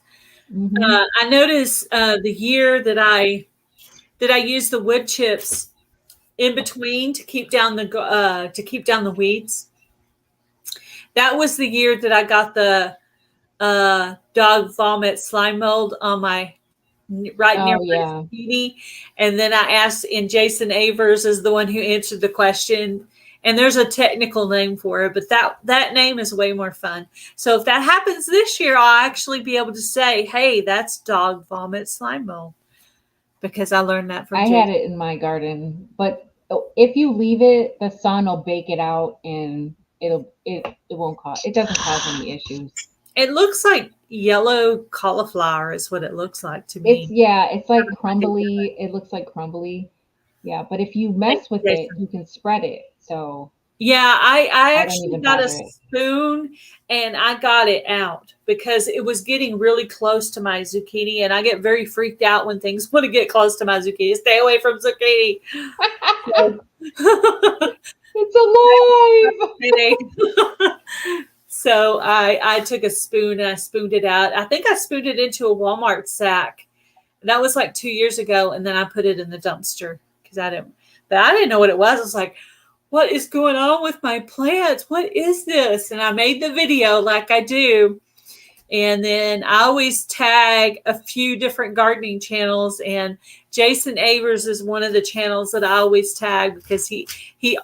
Speaker 1: Hmm.
Speaker 2: I noticed the year that I used the wood chips in between to keep down to keep down the weeds. That was the year that I got the dog vomit slime mold on my right near
Speaker 1: Oh
Speaker 2: my
Speaker 1: yeah.
Speaker 2: zucchini. And then I asked, and Jason Avers is the one who answered the question. And there's a technical name for it, but that name is way more fun. So if that happens this year, I'll actually be able to say, "Hey, that's dog vomit slime mold," because I learned that from
Speaker 1: I had
Speaker 2: Jason.
Speaker 1: it in my garden, but if you leave it, the sun will bake it out and it won't cause it doesn't cause any issues.
Speaker 2: It looks like yellow cauliflower is what it looks like to
Speaker 1: It's
Speaker 2: me.
Speaker 1: yeah, it's
Speaker 2: I
Speaker 1: like
Speaker 2: don't like it that
Speaker 1: crumbly.
Speaker 2: much.
Speaker 1: It looks like crumbly. Yeah, but if you
Speaker 2: Thank
Speaker 1: mess
Speaker 2: you,
Speaker 1: with it,
Speaker 2: Jason.
Speaker 1: you can spread it. So
Speaker 2: Yeah, I
Speaker 1: I don't
Speaker 2: actually
Speaker 1: even
Speaker 2: got a
Speaker 1: bother it.
Speaker 2: spoon and I got it out because it was getting really close to my zucchini, and I get very freaked out when things want to get close to my zucchini. Stay away from zucchini. So,
Speaker 1: It's alive.
Speaker 2: so I took a spoon and I spooned it out. I think I spooned it into a Walmart sack. That was like 2 years ago, and then I put it in the dumpster because I didn't know what it was. I was like, what is going on with my plants? What is this? And I made the video like I do. And then I always tag a few different gardening channels. And Jason Avers is one of the channels that I always tag because he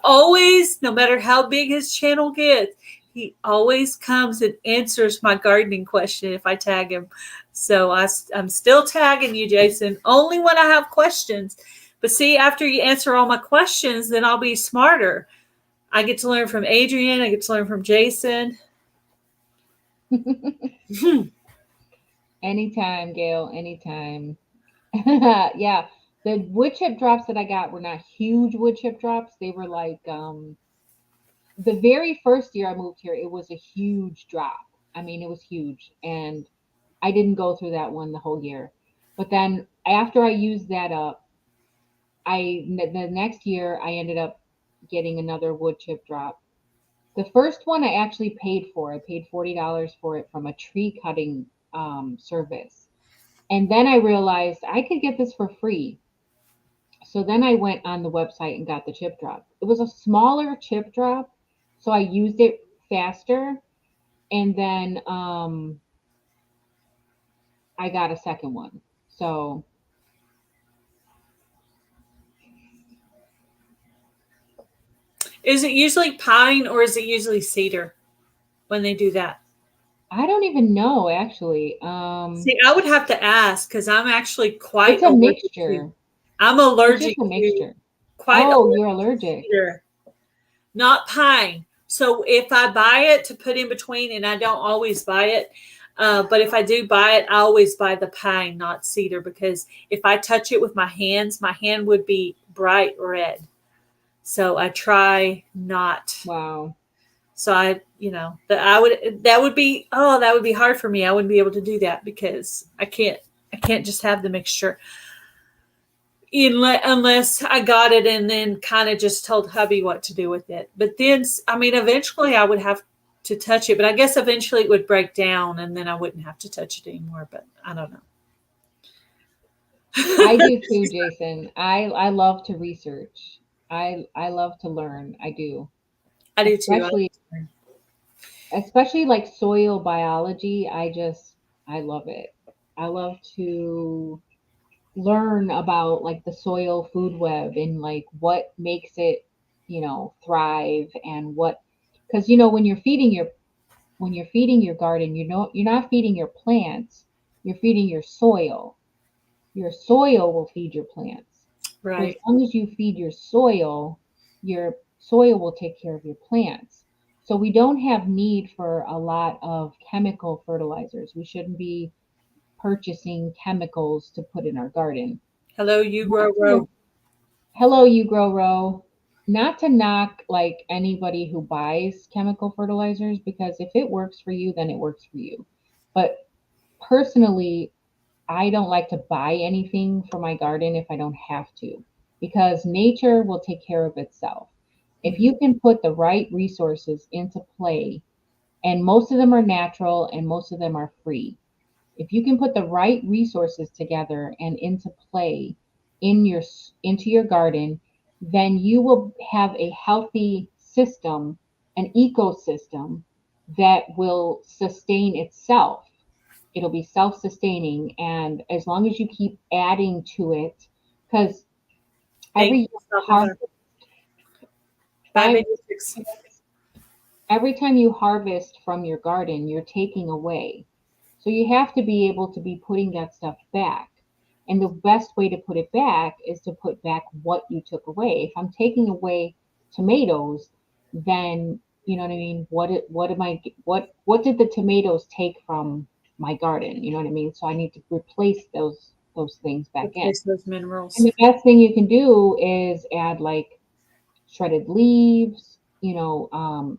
Speaker 2: always, no matter how big his channel gets, he always comes and answers my gardening question if I tag him. So I'm still tagging you, Jason, only when I have questions. But see, after you answer all my questions, then I'll be smarter. I get to learn from Adrian. I get to learn from Jason.
Speaker 1: Anytime, Gail. Anytime. Yeah, the wood chip drops that I got were not huge wood chip drops. They were like the very first year I moved here, it was a huge drop. I mean, it was huge, and I didn't go through that one the whole year. But then after I used that up, the next year I ended up getting another wood chip drop. The first one I actually paid for. I paid $40 for it from a tree cutting service. And then I realized I could get this for free. So then I went on the website and got the chip drop. It was a smaller chip drop, so I used it faster. And then I got a second one. So
Speaker 2: Is it usually pine or is it usually cedar when they do that?
Speaker 1: I don't even know actually.
Speaker 2: See, I would have to ask because I'm actually
Speaker 1: It's
Speaker 2: quite
Speaker 1: a
Speaker 2: allergic to.
Speaker 1: mixture.
Speaker 2: I'm
Speaker 1: It's just
Speaker 2: allergic
Speaker 1: a
Speaker 2: to
Speaker 1: mixture.
Speaker 2: quite
Speaker 1: Oh, you're
Speaker 2: allergic to
Speaker 1: allergic.
Speaker 2: cedar, not pine. So if I buy it to put in between, and I don't always buy it, but if I do buy it, I always buy the pine, not cedar, because if I touch it with my hands, my hand would be bright red. So I try not.
Speaker 1: Wow.
Speaker 2: So that would be that would be hard for me. I wouldn't be able to do that because I can't just have the mixture unless I got it and then kind of just told hubby what to do with it. But then I mean eventually I would have to touch it, but I guess eventually it would break down and then I wouldn't have to touch it anymore, but I don't
Speaker 1: I
Speaker 2: know.
Speaker 1: do too, Jason. I love to research. I love to learn. I do.
Speaker 2: I do too.
Speaker 1: Especially especially like soil biology. I love it. I love to learn about like the soil food web and like what makes it, thrive and what because when you're feeding your garden, you're not feeding your plants, you're feeding your soil. Your soil will feed your plants. So as
Speaker 2: Right.
Speaker 1: long as you feed your soil will take care of your plants. So we don't have need for a lot of chemical fertilizers. We shouldn't be purchasing chemicals to put in our garden.
Speaker 2: Hello, you
Speaker 1: Not
Speaker 2: grow
Speaker 1: to,
Speaker 2: row.
Speaker 1: hello, you grow row. Not to knock like anybody who buys chemical fertilizers because if it works for you, then it works for you. But personally, I don't like to buy anything for my garden if I don't have to. because nature will take care of itself. If
Speaker 2: Mhm.
Speaker 1: you can put the right resources into play, and most of them are natural and most of them are free. If you can put the right resources together and into play in your into your garden, then you will have a healthy system, an ecosystem that will sustain itself. It'll be self-sustaining, and as long as you keep adding to it, because
Speaker 2: Thank
Speaker 1: every
Speaker 2: you for stopping by.
Speaker 1: har-
Speaker 2: Five
Speaker 1: every
Speaker 2: eighty six.
Speaker 1: every time you harvest from your garden, you're taking away. So you have to be able to be putting that stuff back. And the best way to put it back is to put back what you took away. If I'm taking away tomatoes, then you know what I mean? What am I what did the tomatoes take from my garden? You know what I mean? So I need to replace those things back in.
Speaker 2: Replace those
Speaker 1: And
Speaker 2: minerals.
Speaker 1: the best thing you can do is add like shredded leaves,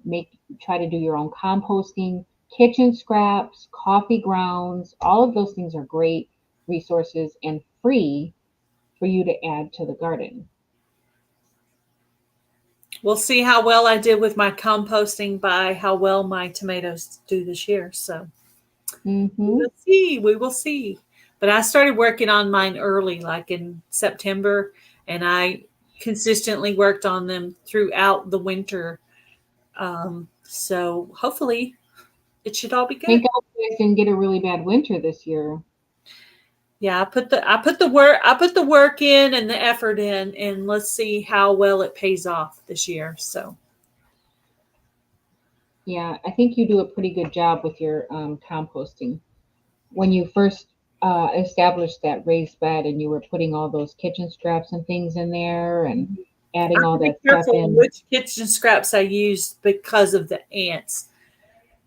Speaker 1: make try to do your own composting, kitchen scraps, coffee grounds, all of those things are great resources and free for you to add to the garden.
Speaker 2: We'll see how well I did with my composting by how well my tomatoes do this year. So we
Speaker 1: Mm-hmm.
Speaker 2: will see. We will see. But I started working on mine early, like in September, and I consistently worked on them throughout the winter. So hopefully it should all be good.
Speaker 1: Thank God you guys didn't get a really bad winter this year.
Speaker 2: Yeah, I put the work in and the effort in, and let's see how well it pays off this year. So
Speaker 1: Yeah, I think you do a pretty good job with your composting. When you first established that raised bed and you were putting all those kitchen scraps and things in there and
Speaker 2: I
Speaker 1: adding
Speaker 2: have
Speaker 1: all
Speaker 2: to be
Speaker 1: that stuff
Speaker 2: careful
Speaker 1: in.
Speaker 2: which kitchen scraps I use because of the ants.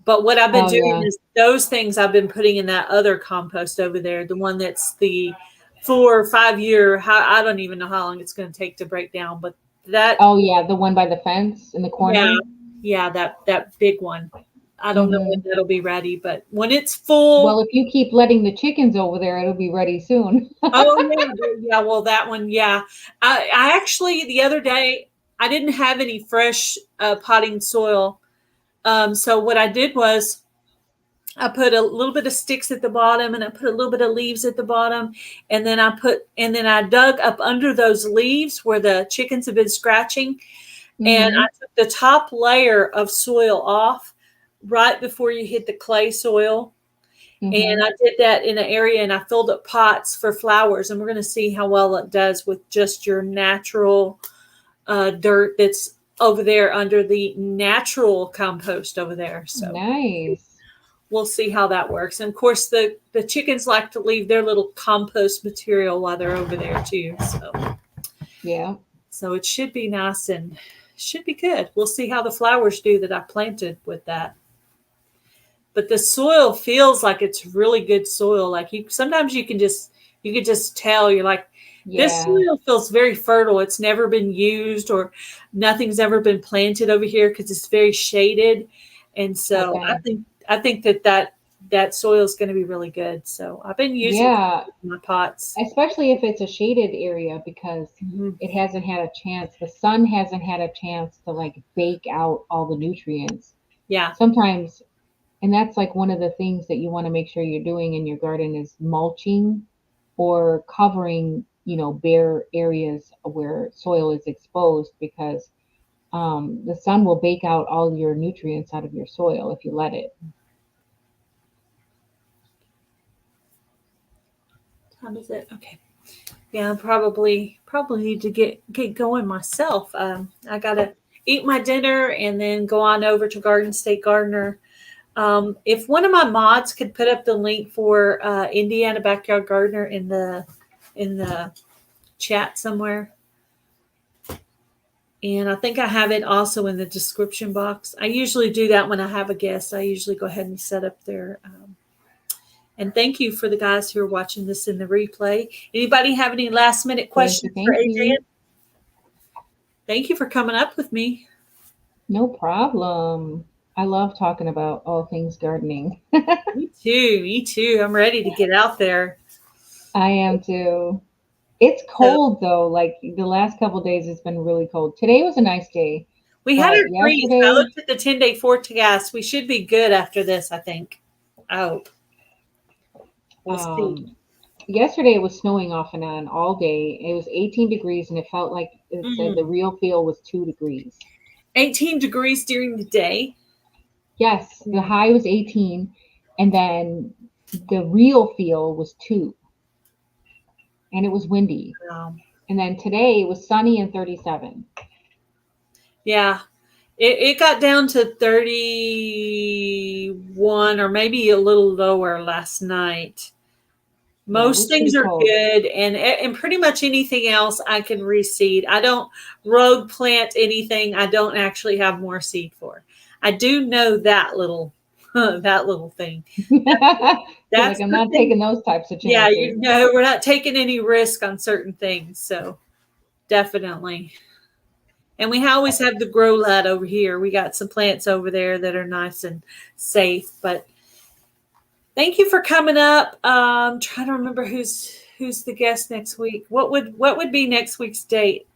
Speaker 2: But what I've been
Speaker 1: Oh
Speaker 2: doing
Speaker 1: yeah.
Speaker 2: is those things I've been putting in that other compost over there, the one that's the 4 or 5 year. How I don't even know how long it's going to take to break down, but that,
Speaker 1: Oh yeah, the one by the fence in the
Speaker 2: yeah,
Speaker 1: corner.
Speaker 2: yeah, that big one. I don't know when
Speaker 1: Hmm.
Speaker 2: that'll be ready, but when it's full.
Speaker 1: Well, if you keep letting the chickens over there, it'll be ready soon.
Speaker 2: Oh yeah, yeah. Well, that one, yeah. I actually the other day I didn't have any fresh potting soil. So what I did was I put a little bit of sticks at the bottom and I put a little bit of leaves at the bottom. And then I dug up under those leaves where the chickens have been scratching. And I
Speaker 1: Hmm.
Speaker 2: took the top layer of soil off right before you hit the clay soil. And
Speaker 1: Hmm.
Speaker 2: I did that in an area and I filled up pots for flowers. And we're going to see how well it does with just your natural dirt that's over there under the natural compost over there. So
Speaker 1: Nice.
Speaker 2: we'll see how that works. And of course, the chickens like to leave their little compost material while they're over there too.
Speaker 1: Yeah.
Speaker 2: So it should be nice and should be good. We'll see how the flowers do that I planted with that. But the soil feels like it's really good soil. Like you sometimes you can just tell you're like this
Speaker 1: Yeah.
Speaker 2: soil feels very fertile. It's never been used or nothing's ever been planted over here because it's very shaded. And so I
Speaker 1: Okay.
Speaker 2: think I think that soil is going to be really good. So I've been using
Speaker 1: Yeah.
Speaker 2: my pots.
Speaker 1: Especially if it's a shaded area because
Speaker 2: Mhm.
Speaker 1: it hasn't had a chance, the sun hasn't had a chance to like bake out all the nutrients.
Speaker 2: Yeah.
Speaker 1: Sometimes, and that's like one of the things that you want to make sure you're doing in your garden is mulching or covering, bare areas where soil is exposed because the sun will bake out all your nutrients out of your soil if you let it.
Speaker 2: How does it? Okay. Yeah, probably need to get going myself. I gotta eat my dinner and then go on over to Garden State Gardener. If one of my mods could put up the link for Indiana Backyard Gardener in the chat somewhere, and I think I have it also in the description box. I usually do that when I have a guest. I usually go ahead and set up their. And thank you for the guys who are watching this in the replay. Anybody have any last minute
Speaker 1: Thank you.
Speaker 2: questions for
Speaker 1: Thank
Speaker 2: Adrian?
Speaker 1: you.
Speaker 2: Thank you for coming up with me.
Speaker 1: No problem. I love talking about all things gardening.
Speaker 2: Me too. Me too. I'm ready to get out there.
Speaker 1: I am too. It's
Speaker 2: So
Speaker 1: cold though. Like the last couple days, it's been really cold. Today was a nice day,
Speaker 2: we had
Speaker 1: but
Speaker 2: our freeze. I
Speaker 1: yesterday,
Speaker 2: looked at the 10-day forecast. We should be good after this, I think. I hope. We'll see.
Speaker 1: um, yesterday it was snowing off and on all day. It was 18 degrees, and it felt like it said the
Speaker 2: Mm.
Speaker 1: real feel was 2 degrees.
Speaker 2: 18 degrees during the day.
Speaker 1: Yes, the
Speaker 2: Mm.
Speaker 1: high was 18, and then the real feel was 2, and it was windy.
Speaker 2: Wow.
Speaker 1: And then today it was sunny and 37.
Speaker 2: Yeah. It got down to 31 or maybe a little lower last night.
Speaker 1: Yeah, it
Speaker 2: Most
Speaker 1: was
Speaker 2: things
Speaker 1: pretty
Speaker 2: are
Speaker 1: cold.
Speaker 2: good, and pretty much anything else I can reseed. I don't rogue plant anything I don't actually have more seed for. I do know that little that little thing.
Speaker 1: You're
Speaker 2: That's
Speaker 1: like, I'm
Speaker 2: the
Speaker 1: not
Speaker 2: thing.
Speaker 1: taking those types of
Speaker 2: Yeah,
Speaker 1: chances.
Speaker 2: we're not taking any risk on certain things. So definitely. And we always have the grow light over here. We got some plants over there that are nice and safe. But thank you for coming up. Trying to remember who's the guest next week. What would be next week's date?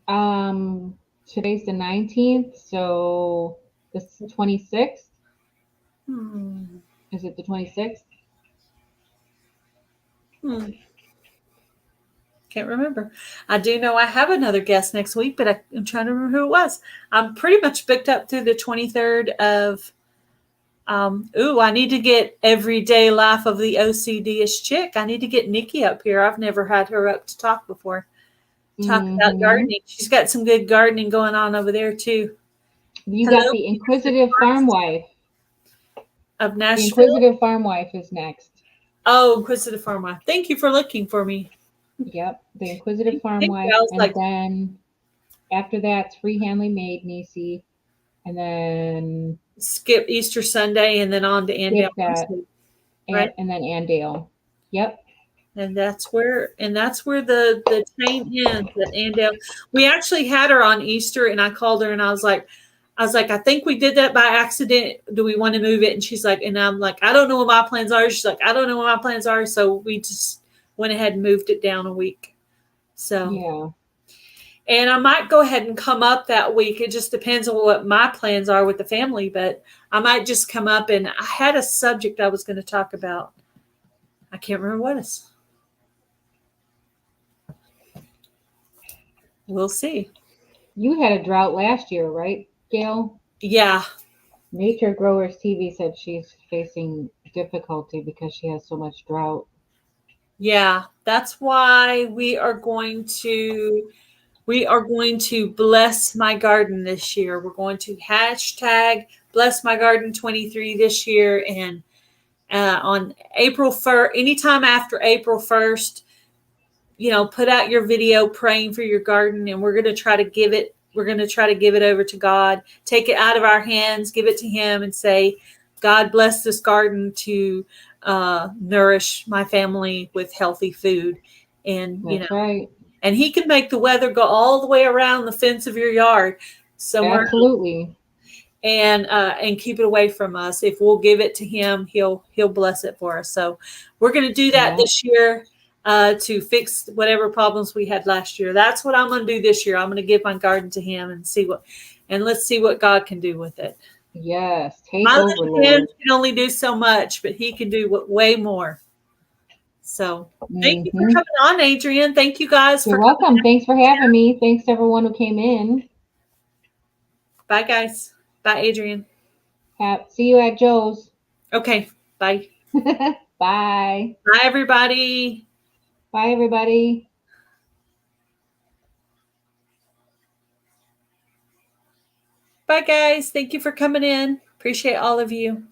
Speaker 1: Today's the 19th, so the 26th.
Speaker 2: Hmm.
Speaker 1: Is it the 26th?
Speaker 2: Hmm. Can't remember. I do know I have another guest next week, but I'm trying to remember who it was. I'm pretty much booked up through the 23rd of. I need to get everyday life of the OCD-ish chick. I need to get Nikki up here. I've never had her up to talk before. Talk about
Speaker 1: Mm-hmm.
Speaker 2: gardening. She's got some good gardening going on over there too.
Speaker 1: You got
Speaker 2: Hello,
Speaker 1: the
Speaker 2: Peterson
Speaker 1: inquisitive farm
Speaker 2: Farms
Speaker 1: wife.
Speaker 2: of
Speaker 1: The
Speaker 2: Nashville.
Speaker 1: inquisitive farm wife is next.
Speaker 2: Oh, Inquisitive Farm Wife. Thank you for looking for me.
Speaker 1: Yep, the inquisitive farm
Speaker 2: Thank you. I
Speaker 1: wife,
Speaker 2: was
Speaker 1: and
Speaker 2: like,
Speaker 1: then after that's free handling maid Nisi, and then
Speaker 2: skip Easter Sunday and then on to Andale
Speaker 1: skip that,
Speaker 2: Homestead, right?
Speaker 1: and then Andale. Yep.
Speaker 2: And that's where the chain ends at Andale. We actually had her on Easter, and I called her and I was like, I think we did that by accident. Do we want to move it? And she's like, and I'm like, I don't know what my plans are. She's like, I don't know what my plans are. So we just went ahead and moved it down a week. So,
Speaker 1: Yeah.
Speaker 2: and I might go ahead and come up that week. It just depends on what my plans are with the family, but I might just come up, and I had a subject I was going to talk about. I can't remember what it is. We'll see.
Speaker 1: You had a drought last year, right, Gail?
Speaker 2: Yeah.
Speaker 1: Nature Growers TV said she's facing difficulty because she has so much drought.
Speaker 2: Yeah, that's why we are going to bless my garden this year. We're going to hashtag bless my garden 23 this year, and on April 1st, anytime after April 1st, put out your video praying for your garden, and we're going to try to give it over to God. Take it out of our hands, give it to him, and say, God bless this garden to nourish my family with healthy food. And
Speaker 1: That's right.
Speaker 2: and he can make the weather go all the way around the fence of your yard somewhere,
Speaker 1: Absolutely.
Speaker 2: and keep it away from us. If we'll give it to him, he'll bless it for us. So we're going to do that
Speaker 1: Yeah.
Speaker 2: this year, to fix whatever problems we had last year. That's what I'm going to do this year. I'm going to give my garden to him and let's see what God can do with it.
Speaker 1: Yes. Take
Speaker 2: My
Speaker 1: over,
Speaker 2: little hands
Speaker 1: Lord.
Speaker 2: can only do so much, but he can do way more. So thank you for
Speaker 1: Hmm.
Speaker 2: coming on, Adrian. Thank you guys
Speaker 1: You're
Speaker 2: for coming.
Speaker 1: welcome. Thanks for having me. Thanks to everyone who came in.
Speaker 2: Bye, guys. Bye, Adrian.
Speaker 1: See you at Joe's.
Speaker 2: Okay. Bye.
Speaker 1: Bye.
Speaker 2: Bye, everybody.
Speaker 1: Bye, everybody.
Speaker 2: Bye, guys. Thank you for coming in. Appreciate all of you.